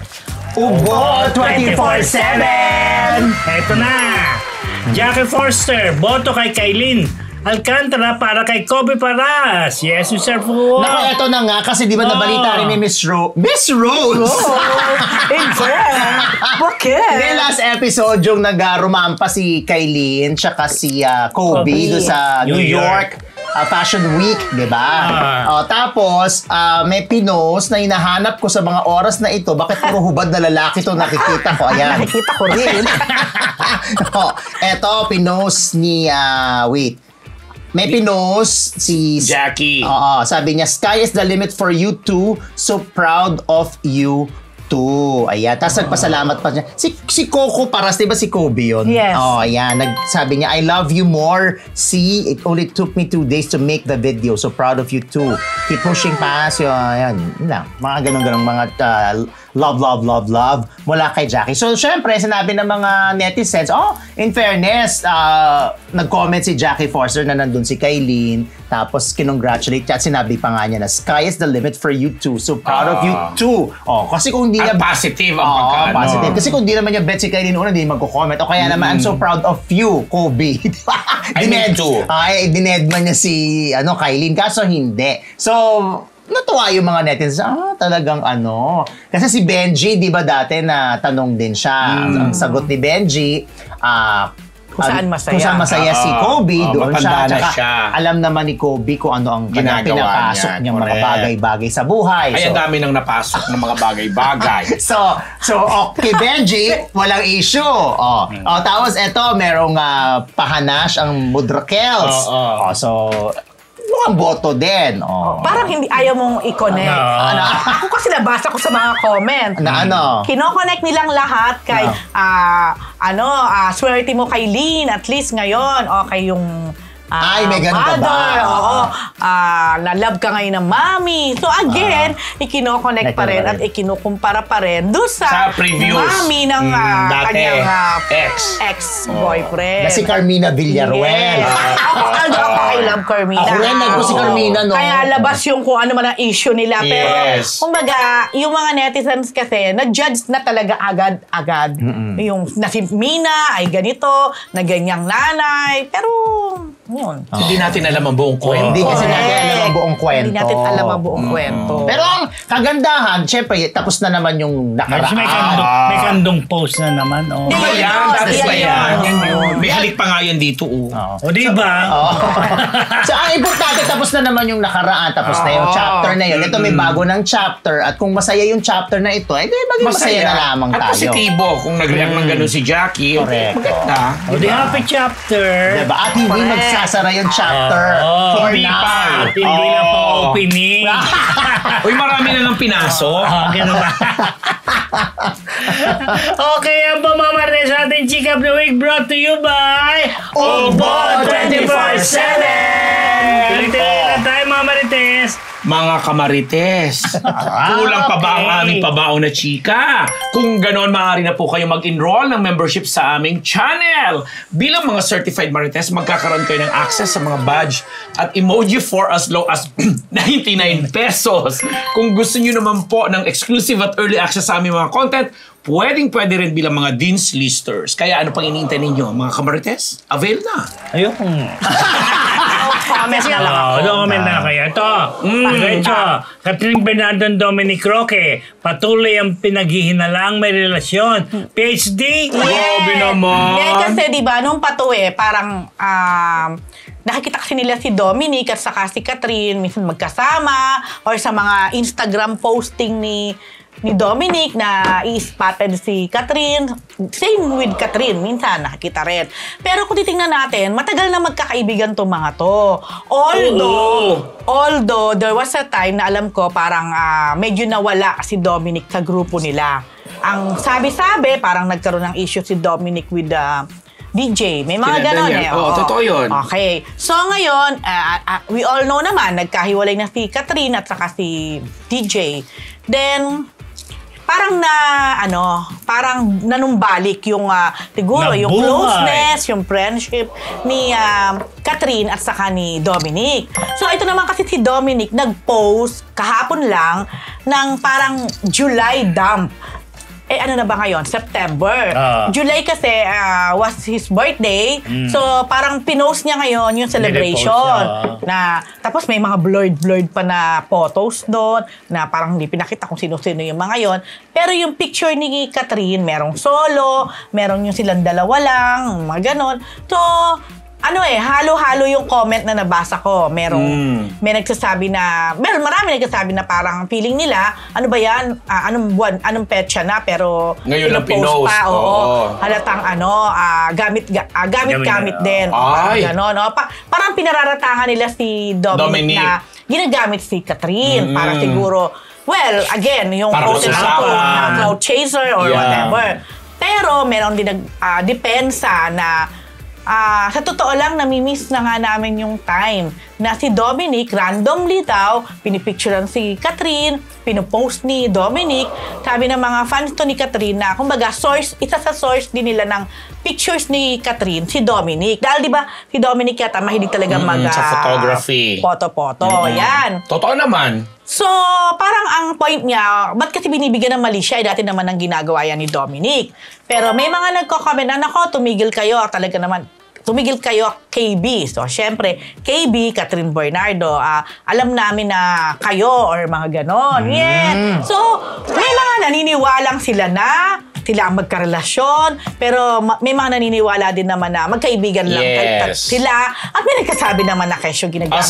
Ugbo 24/7! Ito na! Jackie Forster, boto kay Kailin Alcantara para kay Kobe Paras. Yes, Mr. Fuwa. Naku, eto na nga, kasi di ba nabalita rin ni Miss Rose? Miss Rose! Bakit? Hindi, last episode yung nag-rumampa si Kailin tsaka si Kobe Kobe. doon sa New York Fashion Week, di ba? Tapos, may pinost na hinahanap ko sa mga oras na ito, bakit puro hubad na lalaki to nakikita ko? Ayan. Nakikita ko rin. Eto, pinost ni, may pinost si Jackie. Oo, sabi niya, sky is the limit for you too. So proud of you too. Ayan. Tapos nagpasalamat pa siya. Si Coco Paras, di ba si Kobe yun? Yes. Oh, ayan. Sabi niya, I love you more. See, it only took me 2 days to make the video. So proud of you too. Keep pushing past yun. Ayan. Yun lang. Mga ganun-ganun. Mga love mula kay Jackie. So, syempre, sinabi ng mga netizens, in fairness, nag-comment si Jackie Forster na nandun si Kailin, tapos kinongratulate at sinabi pa nga niya na sky is the limit for you too. So, proud of you too. Kasi kung hindi At na... positive ang pagka, positive. Kasi kung di naman niya bet si Kailin una, hindi magko-comment. O kaya naman, I'm so proud of you, Kobe. I mean too. Dinedman niya si Kailin, kaso hindi. So, natuwa yung mga netizens. Talagang Kasi si Benji, di ba dati na tanong din siya. Ang sagot ni Benji, Kung saan masaya. Kung saan masaya si Kobe, doon matanda na Tsaka siya. alam naman ni Kobe kung ano ang Ginagawa pinapasok niya, niyang mga correct. bagay-bagay sa buhay. Ay, ang dami nang napasok ng mga bagay-bagay. So, kay Benji, walang issue. Tapos eto, merong pahanash ang Mudrakels. So, mukhang boto din. Parang hindi ayaw mong i-connect. Ako kasi nabasa ko sa mga comment. Na Kino-connect nilang lahat kay swerte mo kay Lynn, at least ngayon, okay yung Ay, may ganun ka ba? mother, na-love ka ngayon ng mommy. So again, ikino-connect pa rin at ikinukumpara pa rin doon Sa sa previous. mommy ng Dati. kanyang Na ex-boyfriend. si Carmina Villaruel. Yes. Ako, I love Carmina. Ako rin, nag si Carmina, no? Kaya labas yung kung ano man ang issue nila. Pero, Yes. kumbaga, yung mga netizens kasi, na-judge na talaga agad-agad. Yung na si Mina ay ganito, na ganyang nanay. Pero, yun. Hindi natin alam ang buong kwento. Hindi kasi natin alam ang buong kwento. Hindi natin alam ang buong kwento. Pero ang kagandahan, syempre, tapos na naman yung Medyo nakaraan. may kandong post na naman. Di ba yan? Dati ba yan? Yan yun. May halik pa nga nga yan dito, O diba? So, ang importante, tapos na naman yung nakaraan, tapos na yung chapter na yun. Ito may bago ng chapter, at kung masaya yung chapter na ito, eh, maging masaya na lamang at tayo. positibo, kung nag-react ng ganun si Jackie, Correct. maganda. O di happy chapter. Diba? At hindi magsasara yung chapter for Hindi now. pa. At hindi na pa opening. Uy, marami na ng pinasok. Ganun ba? Okay, ang pamamarites sa ating Chika of the Week brought to you by Ubo 24/7! Tuloy-tuloy na tayo mga marites. Mga kamarites, kulang pa ba ang aming pabaon na chika? Kung ganon, maaari na po kayo mag-enroll ng membership sa aming channel. Bilang mga certified marites, magkakaroon kayo ng access sa mga badge at emoji for as low as 99 pesos. Kung gusto nyo naman po ng exclusive at early access sa aming mga content, pwede rin bilang mga Dean's Listers. Kaya ano pang iniintay ninyo, mga kamarites? Avail na! Ayokong. Comment na lang ako. Comment na kayo. Ito, diretso. Catherine Bernardo Dominic Roque, patuloy ang pinaghihinalaang may relasyon. PhD? Grabe naman! Hindi, kasi diba, nung parang nakikita kasi nila si Dominic at saka si Catherine, minsan magkasama, or sa mga Instagram posting ni Dominic na i-spotted si Catherine. Same with Catherine, minsan nakikita rin. Pero kung titingnan natin, matagal na magkakaibigan tong mga to. Although there was a time na alam ko parang medyo nawala si Dominic sa grupo nila. Ang sabi-sabi, parang nagkaroon ng issue si Dominic with DJ. May mga ganon eh. Oo, totoo yun. Okay. So ngayon, we all know naman, nagkahiwalay na si Catherine at saka si DJ. Then, parang nanumbalik yung siguro yung closeness, yung friendship ni Catherine at saka ni Dominic. So ito naman kasi si Dominic nag-post kahapon lang ng parang July dump. Ano na ba ngayon? September. July kasi was his birthday. So, parang pinost niya ngayon yung celebration. Tapos may mga blurred pa na photos doon na parang hindi pinakita kung sino-sino yung mga yon. Pero yung picture ni Catherine, merong solo, merong yung silang dalawa lang, mga ganon. So, halo-halo yung comment na nabasa ko. May nagsasabi na, marami nagsasabi na parang feeling nila, ano ba yan, anong buwan, anong petsa na, pero ngayon lang pinost pinost. pa, halatang gamit din. Ay. Ganon, parang pinararatangan nila si Dominic na ginagamit si Catherine para siguro, well, again, yung post na cloud chaser or whatever. Pero meron din depensa na sa totoo lang, namimiss na nga namin yung time na si Dominic, randomly daw, pinipicturean si Catherine, pinupost ni Dominic. Sabi ng mga fans to ni Catherine na, kumbaga, isa sa source din nila ng pictures ni Catherine, si Dominic. Dahil di ba, si Dominic yata mahilig talaga sa photography. Photo. Yan. Totoo naman. So, parang ang point niya, ba't kasi binibigyan ng mali siya? Dati naman ang ginagawa yan ni Dominic. Pero may mga nagko-comment na, nako, tumigil kayo. Talaga naman, tumigil kayo, KB. So, syempre, KB, Catherine Bernardo, alam namin na kayo or mga ganon. So, may mga naniniwalang sila ang magkarelasyon, pero may mga naniniwala din naman na magkaibigan lang sila. At may nagkasabi naman na kesyo ginagamit.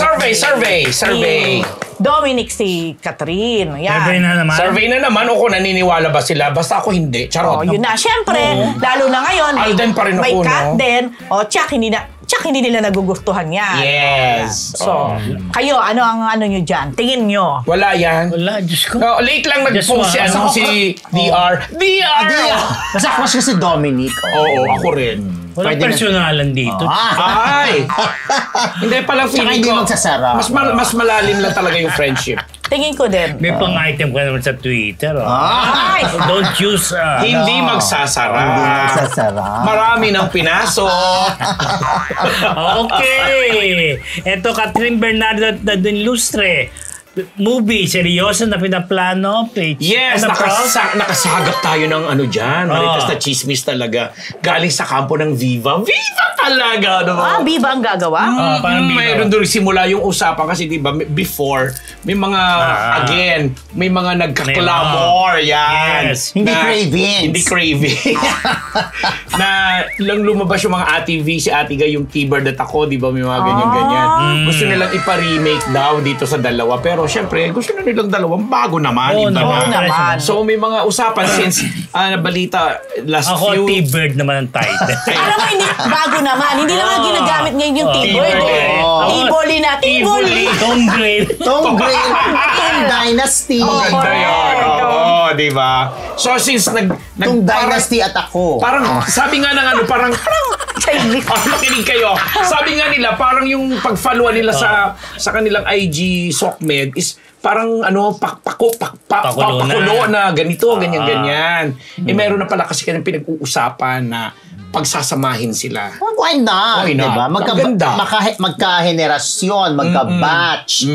Survey. Dominic si Catherine. Yan. Survey Survey na naman. na naman o kung naniniwala ba sila. Basta ako hindi. Charot. Yun na. Siyempre, lalo na ngayon, Alden pa rin may ako, cat no? din. Tsak hindi nila nagugustuhan yan. Yes. So, kayo, ano nyo dyan? Tingin nyo. Wala yan. Wala, Diyos ko. No, late lang nag-post yan si DR. Nasa crush ko si Dominic. Oo, ako rin. Walang personalan dito. Ay! Hindi palang Saka feeling hindi ko. magsasara. Mas malalim lang talaga yung friendship. Tingin ko din. May pang-item ka naman sa Twitter. Ay! Don't use... Hindi magsasara. Hindi magsasara. Marami ng pinasok. Okay. Ito, Catherine Bernardo at Nadine Lustre. Movie, seryoso na pinaplano. Yes, nakasagap tayo ng ano dyan. Maritas na chismis talaga. Galing sa kampo ng Viva. Viva Alaga, ano ba? Biba ang gagawa? parang Viva. Mayroon doon simula yung usapan kasi di ba before may mga again may mga nagka-clamor yan. Yes. Hindi Na- cravings. Hindi cravings. Na lang lumabas yung mga Ate V, si Ate Guy, yung T-Bird at ako, di ba may mga ganyan-ganyan. Gusto nilang ipa-remake daw dito sa dalawa. Pero syempre, gusto na nilang dalawang bago naman. Oo iba naman. na. naman. So may mga usapan since nabalita last Ako, few... T-Bird naman ang title. Alam mo, hindi, bago naman. Hindi naman ginagamit ngayon yung T-Bird. T-Bolly na. T-Bolly. Tom Green. Tom Green, Tom Dynasty. Ganda yun. Oo, di ba? So since Tom Dynasty at ako. Parang, sabi nga ng ano, parang Chinese. makinig kayo. Sabi nga nila, parang yung pag-followan nila sa kanilang IG Sokmed is parang ano, pakulo na ganito, ganyan-ganyan. Meron na pala kasi kanilang pinag-uusapan na pagsasamahin sila. Why not? Why not? Diba? Maganda. Magka-henerasyon, magka-batch.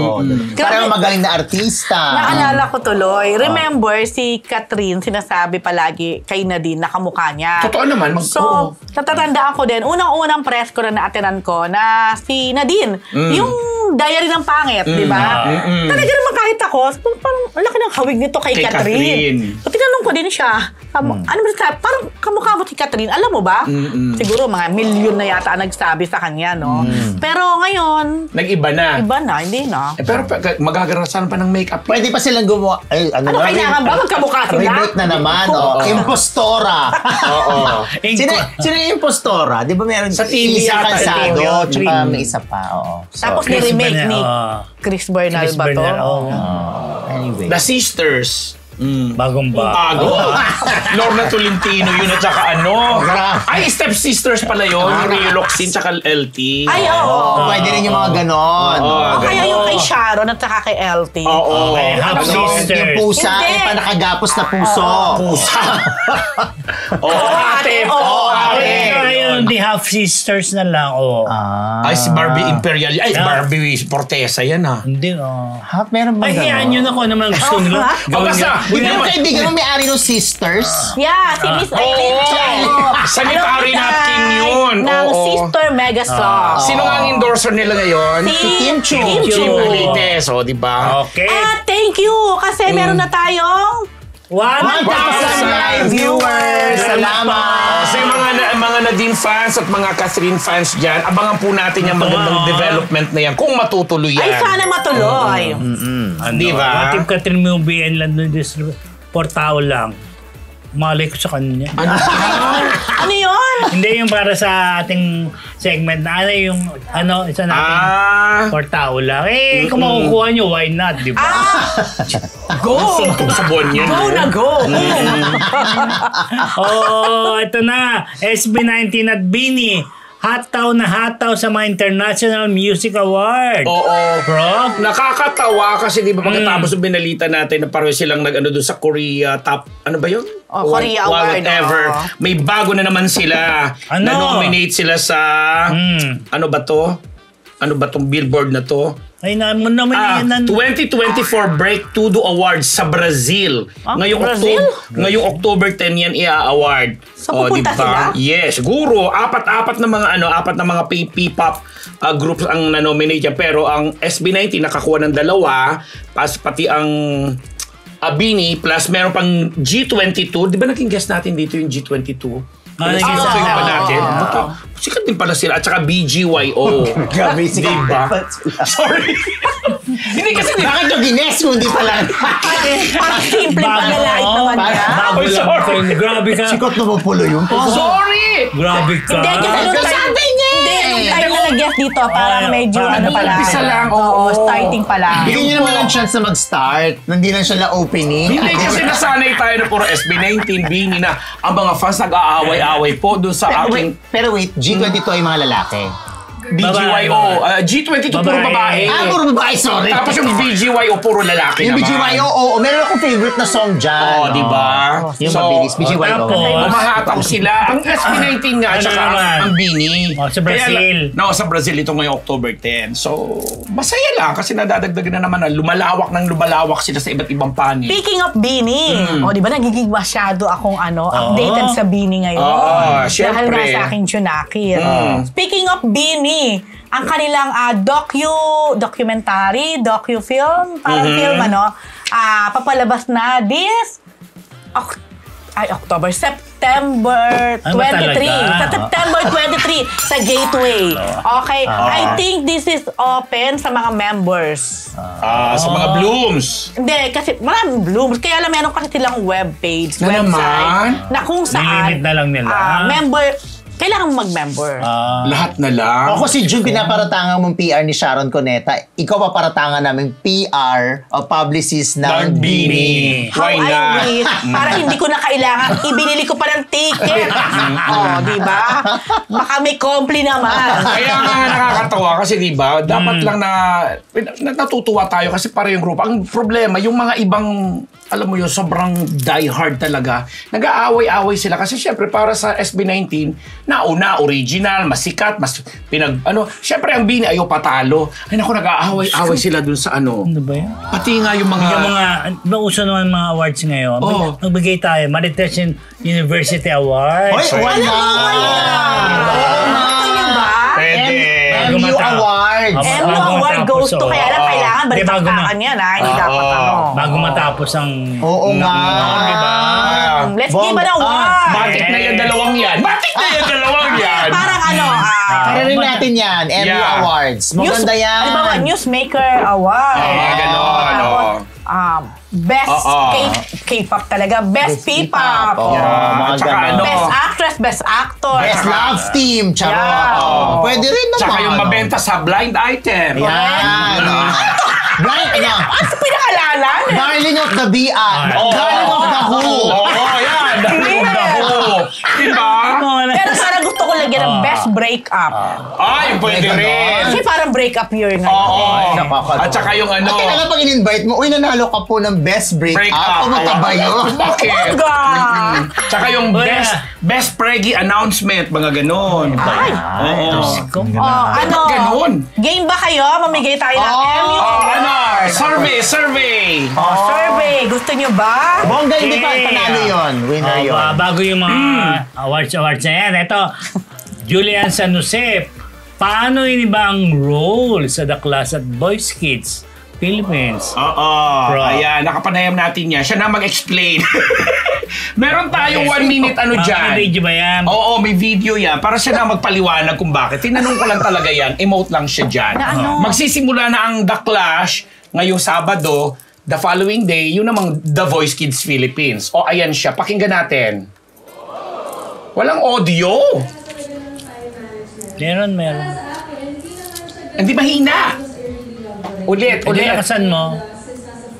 Parang magaling na artista. Naalala ko tuloy. Remember, si Catherine, sinasabi palagi kay Nadine na kamukha niya. Totoo naman. So, natatandaan ko din, unang-unang press ko na naatinan ko na si Nadine, yung diary ng pangit, di ba? Talaga naman kahit ako, parang laki ng hawig nito kay Catherine. So, tinanong ko din siya, ano ba sabi? Parang kamukha mo si Catherine, alam mo ba? Siguro mga milyon na yata ang nagsabi sa kanya, no? Pero ngayon, Nag-iba na. iba na, hindi na. Pero magagarasan pa ng makeup. Pwede pa silang gumawa. Ano kailangan ba? Magkamukha sila? Remake na naman. Impostora. Oo. Sino yung impostora? Di ba meron Sa TV Isa yata, Cansado, TV. tsaka may isa pa. Oo. Tapos ni-remake ni Chris Bernal Chris ba to? Bernal, oo. Anyway. The Sisters. Bagong ba? Bago. Lorna Tolentino yun at saka ano. Ay, Step Sisters pala yun. Yung Rio Locsin tsaka LT. Ay, oo. Pwede rin yung mga ganon. O kaya yung kay Sharon at saka kay LT. Oo. Okay, half sister. Yung pusa, Hindi. yung panakagapos na puso. Pusa. Oo, ate. Oo, ate. Ayun, the half sisters na lang. Ay, si Barbie Imperial. Ay, Barbie Portesa yan ah. Hindi, Meron ba Ay, ganon? hayaan nyo na kung ano man gusto nyo. Basta, Hindi mo kaibigan mo may-ari ng Sisters? Yeah, si Miss Aileen. Sanitary napkin yun. Ng Oo. Sister Megastar. Sino nga ang endorser nila ngayon? Si Kim Chu. Kim Benitez, di ba? Okay. Thank you. Kasi meron na tayong 1,000 live viewers! Salamat! Sa mga Nadine fans at mga Catherine fans dyan, abangan po natin yung magandang development na yan kung matutuloy yan. ay sana matuloy. Di ba? What if Catherine movie and London District? 4 tao lang. Malay ko sa kanya. Ano yun? Hindi yung para sa ating segment na isa natin 4 tao lang. Kung makukuha nyo, why not? Di ba? Go! Sumpong sa buwan yan. Go na go! Ito na. SB19 at Bini. Hataw na hataw sa mga International Music Award. Oo. Bro? Nakakatawa kasi di ba pagkatapos ng binalita natin na pareho silang nag-ano doon sa Korea top, ano ba yun? Korea Award. Whatever. May bago na naman sila. Ano? Na-nominate sila sa, ano ba to? Ano ba tong Billboard na to? Ay, naman 2024 Breakthrough Awards sa Brazil. Brazil? Ngayong October 10 yan i-award. So, pupunta sila? Yes, siguro apat na mga P-pop groups ang na-nominate yan. Pero ang SB19 nakakuha ng 2, pati ang Bini plus meron pang G22. Di ba naging guest natin dito yung G22? naging pa sa- natin. Sikat din pala sila. At saka BGYO. Grabe, sige. Diba? Sorry. Hindi kasi Bakit yung gines mo hindi pala? Parang simple pala light naman niya. Bago Ay, lang. sorry. Grabe ka. Sikot na mapulo yun. Sorry! Grabe ka. Hindi, kasi nung time, Sabi niya eh. hindi, nung time na nag-guest dito, parang medyo ano pa lang. umpisa lang, Oo, oo. starting pa lang. Bigyan niyo naman ng chance na mag-start. Hindi lang siya na-opening. Hindi kasi nasanay tayo na puro SB19, Bini na ang mga fans nag-aaway-aaway po doon sa aking... Pero wait, G22 ay mga lalaki. BGYO. G22 puro babae. Puro babae, sorry. Tapos yung BGYO puro lalaki Yung naman. BGYO, oo. Meron akong favorite na song dyan. Di ba? Yung mabilis, BGYO. tapos, Umahataw sila. Ang SB19 nga, Ano tsaka naman? ang Bini. Sa Brazil. Sa Brazil ito ngayong October 10. So, masaya lang kasi nadadagdagan na naman na lumalawak sila sa iba't ibang panig. Speaking of Bini, di ba nagiging masyado akong updated sa Bini ngayon? Oo, syempre. Dahil nga sa aking Junakit. Speaking of Bini, ang kanilang docu-film, parang film, papalabas na September 23. Sa September 23 sa Gateway. Okay. I think this is open sa mga members. Sa mga blooms. Hindi, kasi maraming blooms. Kaya alam, meron kasi silang webpage, Na website, naman? na kung saan Nilimit na lang nila. member, kailangan mag-member. Lahat na lang. Ako si June, pinaparatangan mong PR ni Sharon Cuneta. Ikaw paparatangan namin PR o publicist ng Bini. How Why I not? wish, para hindi ko na kailangan, ibinili ko pa ng ticket. Di ba? Baka may compli naman. Kaya nga nakakatawa kasi di ba dapat lang natutuwa tayo kasi para yung grupo. Ang problema, yung mga ibang alam mo yun, sobrang die-hard talaga. Nag-aaway-aaway sila kasi syempre para sa SB19, nauna, original, masikat, mas syempre ang Bini ayaw patalo. Ay naku, nag-aaway-aaway sila dun sa Ano ba yan? Pati nga yung mga... Nauso naman mga awards ngayon. Magbigay tayo. Marites University Award. Hoy, wala! Gusto niyo ba? Pwede. MU Awards. MU Award goes to, kaya lang kailangan balik-baktakan yan, hindi dapat Bago matapos ang... Oo nga. Di ba? Let's give an award. Matik na yung dalawang yan. Parang Kaya rin natin yan, MU Yeah. Awards. Maganda yan. Halimbawa, Newsmaker Award. Ganon. Tapos, Best K-pop talaga. Best P-pop. Mga Tsaka ganon. Best Actress, Best Actor. Best Love Team. Charot. Yeah. Pwede rin naman. Tsaka yung mabenta sa blind item. Yan. Blind, Ano pinakalalan? Darling of the BR. Darling of the Who. Yan. Darling of the Who. Diba? Pero parang gusto ko lagyan ng Best Breakup. Ay, pwede rin. Kasi parang breakup year ngayon. Oo. Nakakatawa. At saka yung At kailangan pag in-invite mo, nanalo ka po ng best breakup. Pumunta ba yun? Bakit? God! Tsaka yung best preggy announcement, mga ganon. Ay! Ganon. Game ba kayo? Mamigay tayo ng MU. Survey. Survey. Gusto nyo ba? Bongga, hindi pa panalo yun. Winner yun. Bago yung mga awards na yan. Ito, Julian San Jose. Paano iniba ang role sa The Class at Boys Kids Philippines? Ayan, nakapanayam natin yan. Siya na mag-explain. Meron tayong 1 minute dyan. May video ba yan? Oo, may video yan. Para siya na magpaliwanag kung bakit. Tinanong ko lang talaga yan. Emote lang siya dyan. Na ano? Magsisimula na ang The Clash ngayong Sabado. The following day, yun namang The Voice Kids Philippines. Ayan siya. Pakinggan natin. Walang audio. Meron. Hindi mahina. Ulit. Lakasan mo.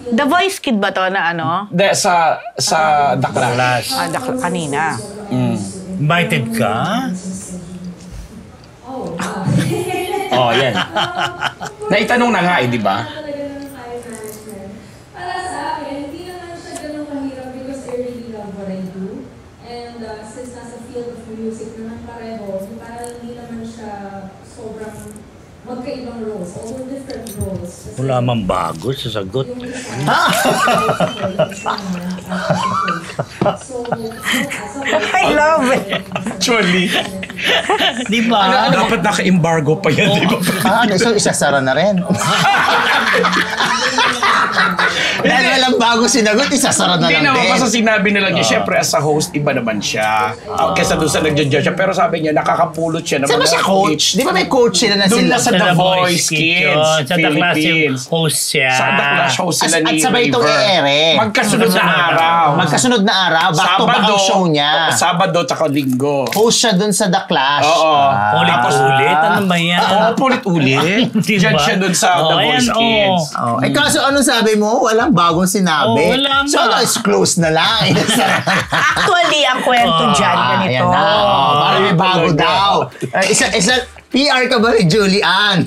The Voice Kid ba to na ano? Sa The Clash. Kanina. Invited ka? Yan. Naitanong na nga di ba? Para sa akin, hindi naman siya ganun kahirap because I really love what I do. And since nasa field of music naman pareho, parang hindi naman siya sobrang magkaibang roles. Although different roles. Wala mang bago sa sagot. I love it. Actually. Di ba? Dapat naka-embargo pa yan, di ba? So isasara na rin. Dahil walang bago sinagot, isasara na Hindi lang naman, din. basta sinabi na lang niya, syempre as a host, iba naman siya. Kesa doon sa nag-judge siya. Pero sabi niya, nakakapulot siya. Saan ba siya coach? Di ba may coach sila na Doon sila? na sa The Voice Kids, Sa The Class Philippines. host siya. Sa The Clash host sila At ni sabay itong Raver. i-ere. Magkasunod na araw. Magkasunod na araw, back to back ang show niya. Sabado tsaka Linggo. Host siya dun sa The Clash. Oo. Ulit-ulit. Ano ba yan? Oo, ulit-ulit. Diba? Diyan siya doon sa The Voice Kids. Oh. Kaso anong sabi mo? Walang bagong sinabi. Wala So nga. it's close na lang. Actually, ang kwento dyan, ganito. Ayan na. Parang may bago talaga. daw. Isa, PR ka ba ni Julian?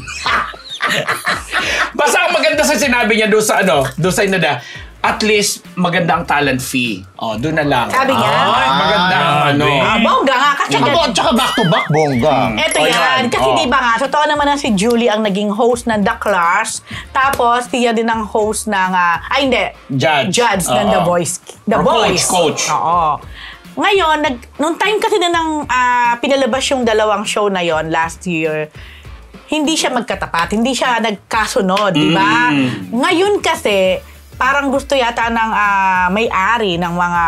Basta ang maganda sa sinabi niya doon sa inada, at least maganda ang talent fee. Doon na lang. Sabi niya? Maganda ang Bongga nga. Kasi Tsaka back-to-back, bongga. eto yan. Kasi di ba nga, totoo naman na si Julie ang naging host ng The Clash. Tapos, siya din ang host ng, Judge ng The Voice. The Or Voice. Coach. Oo. Ngayon, nung time kasi na nang pinalabas yung dalawang show na yon last year, hindi siya magkatapat, hindi siya nagkasunod, di ba? Ngayon kasi, parang gusto yata ng may-ari ng mga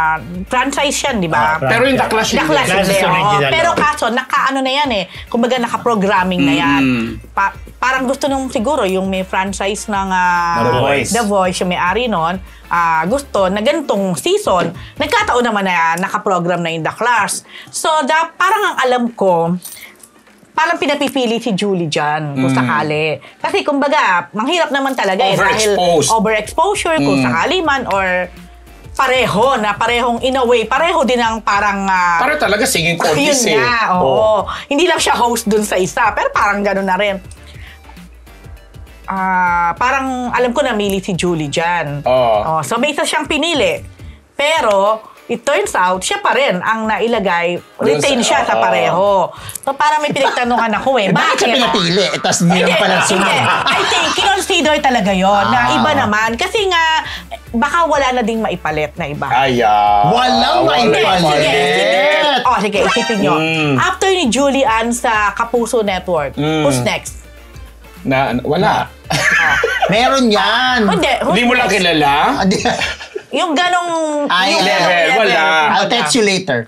franchise yan, di ba? Pero yung The Clash The Clash Clash hindi. is original. Pero kaso, naka-ano na yan eh. Kumbaga, naka-programming na yan. Parang gusto nung siguro yung may franchise ng The Voice. yung may-ari nun, gusto na ganitong season, nagkataon naman na naka-program na yung The Clash. So, parang ang alam ko, parang pinapipili si Julie dyan kung sakali. Kasi kumbaga, manghirap naman talaga Overexposed. dahil overexposure kung sakali man or parehong in a way, pareho din ang parang Para talaga singing contest yun nga, oo. Hindi lang siya host dun sa isa, pero parang gano'n na rin. Parang alam ko namili si Julie dyan. So may isa siyang pinili. Pero it turns out, siya pa rin ang nailagay, retain siya sa pareho. So parang may pinagtanungan ako Bakit siya pinapili? Tapos hindi lang pala sunod. I think, kinonsider talaga yon na iba naman. Kasi nga, baka wala na ding maipalit na iba. Walang maipalit. Sige, isipin nyo. After ni Julian sa Kapuso Network, who's next? Wala. Meron yan. Hindi mo lang kilala? Yung ganong level, wala. I'll text you later.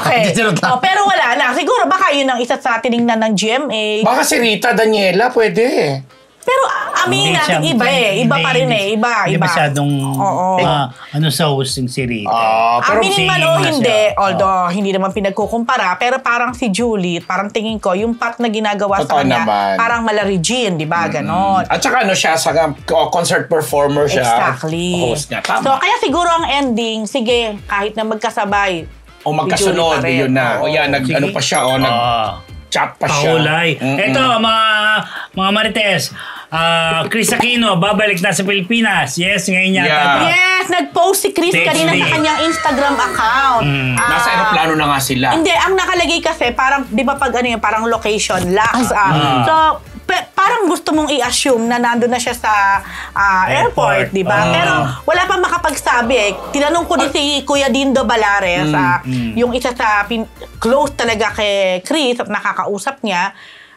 Okay. Pero wala na. Siguro baka yun ang isa sa tinignan ng GMA. Baka si Rita Daniela, pwede. Pero aminin natin iba Iba pa rin Iba. Hindi masyadong sa hosting si Rita. Pero aminin man o hindi, although hindi naman pinagkukumpara, pero parang si Julie, parang tingin ko, yung part na ginagawa sa kanya, parang mala Regine, di ba? Ganon. At saka siya, sa concert performer siya. Exactly. Host niya, tama. So, kaya siguro ang ending, sige, kahit na magkasabay, O magkasunod, yun na. O yan, pa siya, chat pa siya. Pahulay. Ito, mga Marites, Chris Aquino, babalik na sa Pilipinas. Yes, ngayon yata. Yes, nag-post si Chris kanina sa kanyang Instagram account. Nasa aeroplano na nga sila. Hindi, ang nakalagay kasi, parang, di ba pag parang location, lax. So, parang gusto mong i-assume na nandun na siya sa airport, di ba? Pero wala pa makapagsabi. Tinanong ko din si Kuya Dindo Balares, yung isa sa close talaga kay Chris at nakakausap niya.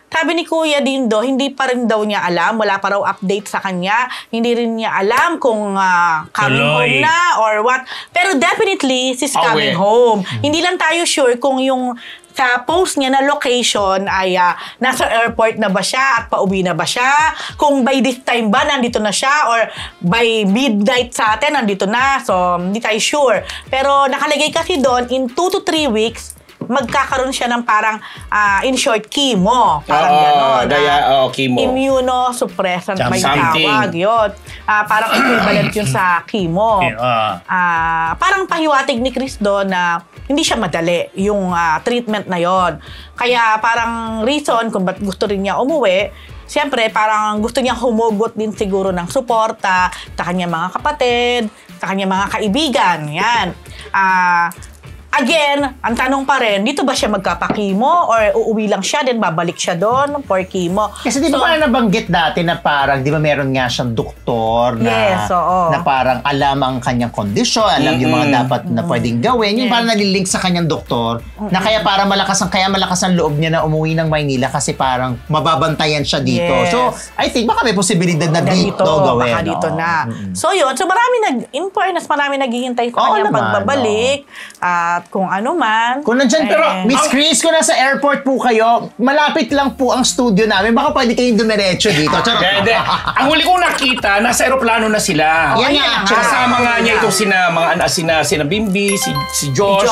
Sabi ni Kuya Dindo, hindi pa rin daw niya alam, wala pa raw update sa kanya, hindi rin niya alam kung coming home na or what. Pero definitely, she's coming home. Hindi lang tayo sure kung yung sa post niya na location ay nasa airport na ba siya at pauwi na ba siya, kung by this time ba nandito na siya or by midnight sa atin nandito na. So, hindi tayo sure. Pero nakalagay kasi doon, in 2 to 3 weeks, magkakaroon siya ng parang, in short, chemo. Parang gano'n. Chemo. Immunosuppressant may tawag. Yun. Parang equivalent yun sa chemo. Parang pahiwatig ni Chris doon na hindi siya madali yung treatment na yon. Kaya parang reason kung ba't gusto rin niya umuwi, siyempre parang gusto niya humugot din siguro ng suporta sa kanyang mga kapatid, sa kanyang mga kaibigan. Yan. Again, ang tanong pa rin, dito ba siya magkapakimo or uuwi lang siya then babalik siya doon for chemo? Kasi di ba parang nabanggit dati na parang, di ba meron nga siyang doktor na, na parang alam ang kanyang kondisyon, alam yung mga dapat na pwedeng gawin, yung parang nalilink sa kanyang doktor, na kaya para malakas ang loob niya na umuwi ng Maynila kasi parang mababantayan siya dito. So, I think baka may posibilidad na dito gawin. Baka dito na. So yun, so in fairness, marami naghihintay sa kanyang pagbabalik. Kung ano man. Kung nandyan, pero Miss Chris, kung nasa airport po kayo, malapit lang po ang studio namin. Baka pwede kayong dumiretso dito. Ang huli kong nakita, nasa aeroplano na sila. Yan nga. Kasama nga niya itong sina Bimbi, si Josh.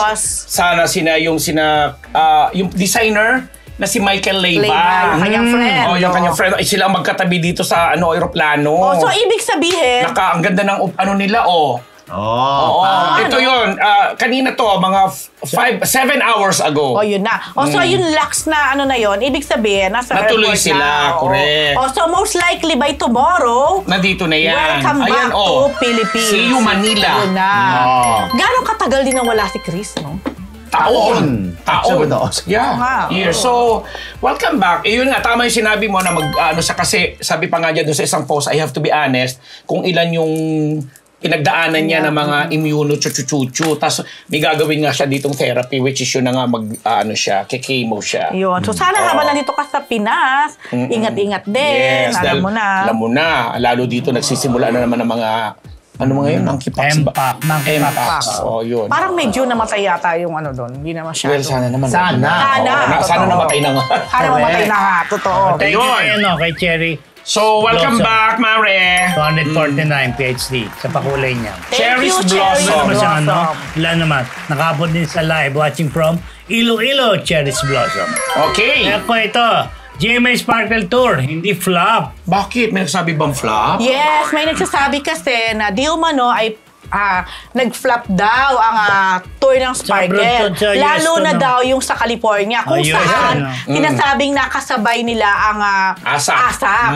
Yung designer na si Michael Leyva. Yung kanyang friend. Yung kanyang friend. Ay, sila magkatabi dito sa aeroplano. So, ibig sabihin, ang ganda ng nila, Oh, Ito yun. Kanina to, mga 7 hours ago. yun na. So yung lax na ano na yun, ibig sabihin, nasa Natuloy airport sila, na. correct. So most likely by tomorrow, Nandito na yan. welcome back to Philippines. See you, Manila. Yun na. Gano'ng katagal din nawala si Chris, no? Taon. Sabi daw. Yeah. Wow. Yeah. So, welcome back. Yun nga, tama yung sinabi mo na kasi sabi pa nga dyan doon sa isang post, I have to be honest, kung ilan yung pinagdaanan niya ng mga immunochuchuchuchu. Tapos may gagawin nga siya ditong therapy, which is yun na nga kikemo siya. Yun. So sana habang nandito ka sa Pinas, ingat-ingat din. Yes, Alam mo na. Alam mo na. Lalo dito nagsisimula na naman ng mga ngayon? Monkeypox ba? Mpox. Yun. Parang medyo namatay yata yung ano doon. Hindi na masyado. Well, sana naman. Sana. Sana Totoo. namatay na nga. Sana mamatay na nga. Totoo. Thank you Ayun. kay Cherry. So, welcome Blossom. back, Mare. 249 PhD sa pakulay niya. Thank you, Cherry's Cherry's Blossom. Naman siyang Blossom. wala naman. Nakapon din sa live watching from Iloilo, Cherry's Blossom. Okay. Ako ito, GMA Sparkle Tour, hindi flop. Bakit? May nagsabi bang flop? Yes, may nagsasabi kasi na di umano ay nag-flop daw ang tour ng Sparkle. Sa US Lalo to, na no? daw yung sa California kung US, saan ano? sinasabing nakasabay nila ang Asap.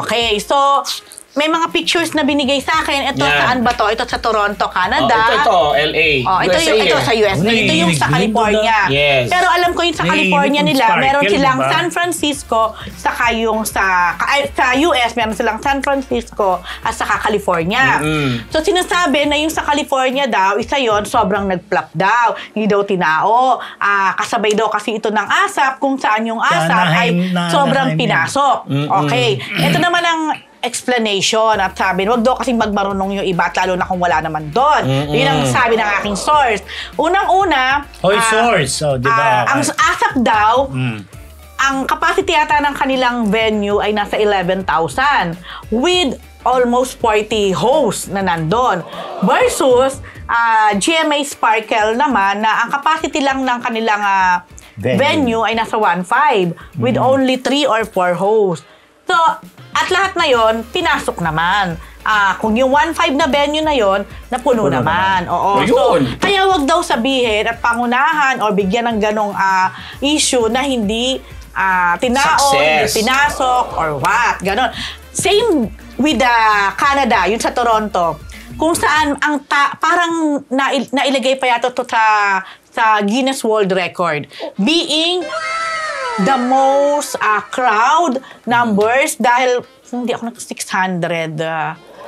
Okay, so may mga pictures na binigay sa akin. Ito, Yan. saan ba to? Ito sa Toronto, Canada. Ito, LA. Ito sa US. Ito yung sa California. Yes. Pero alam ko yung sa Naiinip California yung nila, Sparkle, meron silang diba? San Francisco, saka yung sa US, meron silang San Francisco at saka California. So sinasabi na yung sa California daw, isa yon sobrang nag-flop daw. Hindi daw tinao. Kasabay daw kasi ito ng ASAP, kung saan yung ASAP ay sobrang pinasok. Okay. Ito naman ang explanation at sabi, wag daw kasing magmarunong yung iba at lalo na kung wala naman doon. Yun ang sabi ng aking source. Unang-una, Source. Di ba? ang ASAP daw, ang capacity yata ng kanilang venue ay nasa 11,000 with almost 40 hosts na nandun. Versus GMA Sparkle naman na ang capacity lang ng kanilang venue ay nasa 1,500 with only 3 or 4 hosts. So, at lahat na yon pinasok naman. Kung yung 1,500 na venue na yon napuno naman. Oo. So, kaya wag daw sabihin at pangunahan or bigyan ng ganong issue na hindi tinao, hindi pinasok, or what. Ganon. Same with Canada, yun sa Toronto. Kung saan ang parang nailagay pa yata to sa Guinness World Record. Being the most crowd numbers dahil hindi ako nag-600.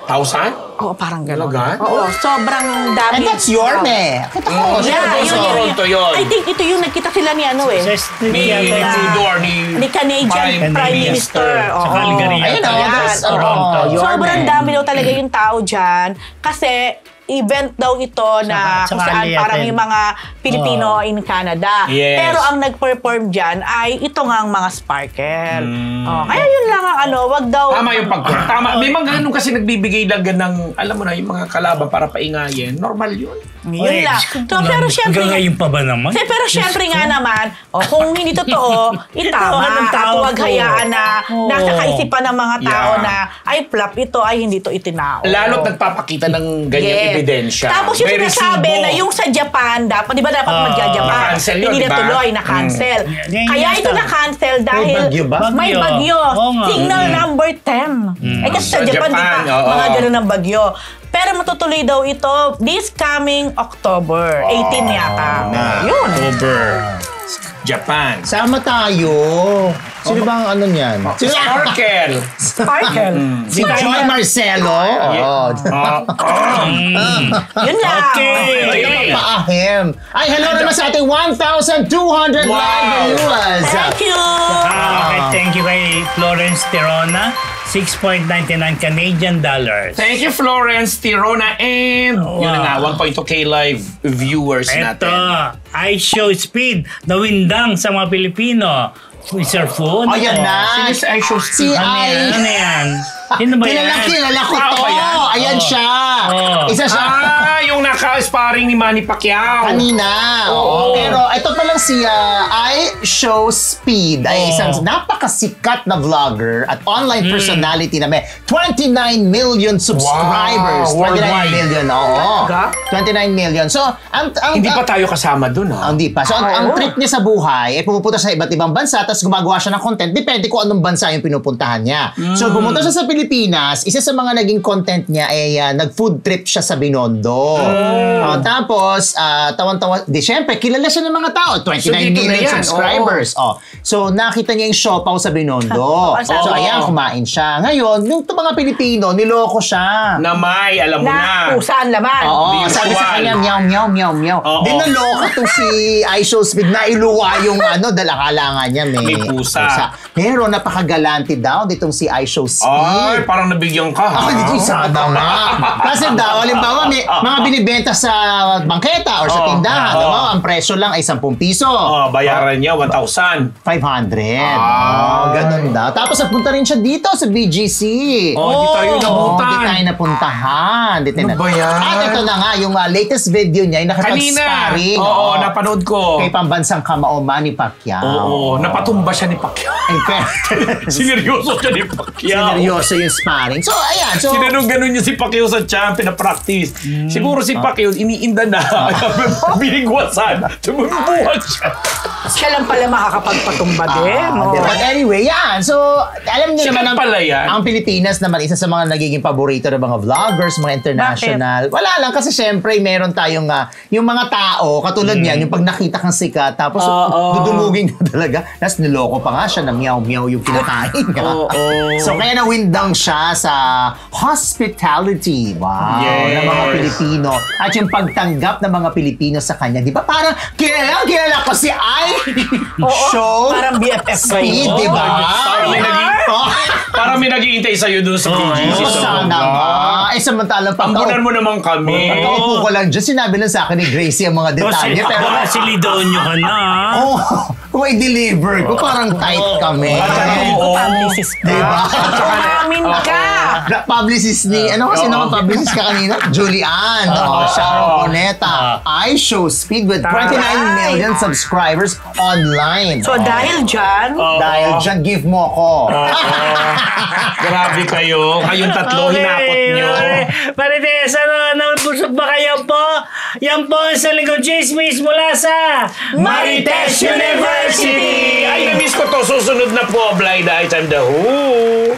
1,000? Oo, parang gano'n. Talaga? Oo, sobrang dami. And that's your me. Kita ko. Toronto yun. I think ito yung nagkita sila ni ano eh. Sa street Ni yata. Trudeau, Ni Canadian Prime Minister. Sa Calgary. Ayun, Yes. Toronto. Sobrang dami daw talaga yung tao dyan. Kasi event daw ito na kung saan parang yung mga Pilipino in Canada. Yes. Pero ang nag-perform dyan ay ito nga ang mga Sparkle. Kaya yun lang ang wag daw. Tama yung Tama. May mga ganun kasi nagbibigay lang ng, alam mo na, yung mga kalaban para paingayin. Normal yun. Yun lang. So, pero syempre, Hanggang ngayon pa ba naman? pero syempre nga naman, kung hindi totoo, itama. At huwag hayaan na nasa kaisipan ng mga tao na ay flop ito, ay hindi ito itinao. Lalo't nagpapakita ng ganyang ebidensya. Tapos yung May sinasabi resibo. na yung sa Japan, di ba dapat magja-Japan? Na-cancel yun, Hindi di ba? natuloy, na-cancel. Yan Kaya yata. ito na-cancel dahil bagyo ba? may bagyo. Oo nga. Signal number 10. Kasi sa Sa Japan, di Japan, ba? oo. Mga ganun ng bagyo. Pero matutuloy daw ito this coming October. 18 yata. Yun. Japan. Sama tayo. Sino bang ano niyan? Sino? Sparkle. Sparkle. Si Joy Marcelo? Oo. Yun lang. Okay. Paahem. Ay, hello naman sa ating 1,200 live viewers. Thank you. Okay, thank you kay Florence Terona. 6.99 Canadian dollars. Thank you, Florence, Tirona, and yun na nga, 1.2K live viewers Ito, natin. iShow Speed, nawindang sa mga Pilipino. Mr. Food. Oh, yan na. Sino si iShow Si Speed? Ano yan? Sino ba yan? Kilala ko to. Ah, ba yan? Ayan siya. Oh. Isa siya. yung naka-sparring ni Manny Pacquiao. Kanina. Oo. Pero ito pa lang si iShow Speed ay isang napakasikat na vlogger at online personality na may 29 million subscribers. Wow, 29 worldwide. million, oo. Talaga? 29 million. So, Hindi pa tayo kasama dun, ha? hindi pa. So, ang trip niya sa buhay, pumupunta sa iba't ibang bansa, tapos gumagawa siya ng content. Depende kung anong bansa yung pinupuntahan niya. So, pumunta siya sa Pilipinas. Isa sa mga naging content niya ay nag-food trip siya sa Binondo. Tapos, tawan-tawa. Siyempre, kilala siya ng mga tao. 29 So, dito na million yan. subscribers. So, nakita niya yung siopaw sa Binondo. So, ayan, kumain siya. Ngayon, yung mga Pilipino, niloko siya. Na may, alam mo na. Pusaan laman. Oo, Visual. sabi sa kanya, meow, meow, meow, meow. Oo. Di naloka to si iShow Speed na iluwa yung dalakalangan niya. May pusa. Pero napakagalante daw ditong si iShow Ay, Speed. parang nabigyan ka, ha? Hindi sana nga. Kasi daw, halimbawa, may mga binibenta sa bangketa or sa tindahan. Ang presyo lang ay 10 piso. Bayaran niya, 1,000. 500. Ganun daw. Tapos napunta rin siya dito sa BGC. Di tayo nabutan. Di tayo napuntahan. Ano ba yan? At ito na nga, yung latest video niya, yung nakapag-sparring. Oo, napanood ko. Kay pambansang kamao, Manny Pacquiao. Oo, napatumba siya ni Pacquiao. Ay, pero, Sineryoso siya ni Pacquiao. seryoso yung sparring. So, ayan. So, Sinanong-ganon niya si Pacquiao sa champ, pinapractice. Siguro si Pacquiao, iniinda na. Binigwasan. Tumumbuhan siya. Siya lang pala makakapagpatumba din. no? But anyway, yan. So, alam niyo Sikat naman, pala yan. ang Pilipinas naman, isa sa mga nagiging paborito ng mga vloggers, mga international. Wala lang, kasi syempre, meron tayong, yung mga tao, katulad niyan, yung pag nakita kang sikat, tapos dudumugin ka talaga, tapos niloko pa nga siya na meow-meow yung kinakain niya. So, kaya na-win down siya sa hospitality. Wow. Yes. Ng mga Pilipino. At yung pagtanggap ng mga Pilipino sa kanya, di ba? Parang, kilala ko si Show Parang BFF Speed, kayo. di ba? Parang may naghihintay sa'yo doon sa PGC. Oo, sana nga. Eh, samantalang Ambunan mo naman kami. pagkaupo ko lang dyan, sinabi lang sa akin ni Gracie ang mga detalye. Pero, Silidonyo ka na. oh, kung i-deliver ko, parang tight kami. Publicist ka. Di ba? Umamin ka. Publicist ni, sino ang publicist ka kanina? Julian, Sharon Cuneta. iShow Speed with 29 million subscribers online. So dahil dyan, Dahil dyan, give mo ako. Grabe kayo. Kayong tatlo, hinakot nyo. Marites, busog ba kayo po? Yan po ang sa lingkod chismis mula sa Marites University! Ay, na-miss ko to. Susunod na po, Blind Item The Who.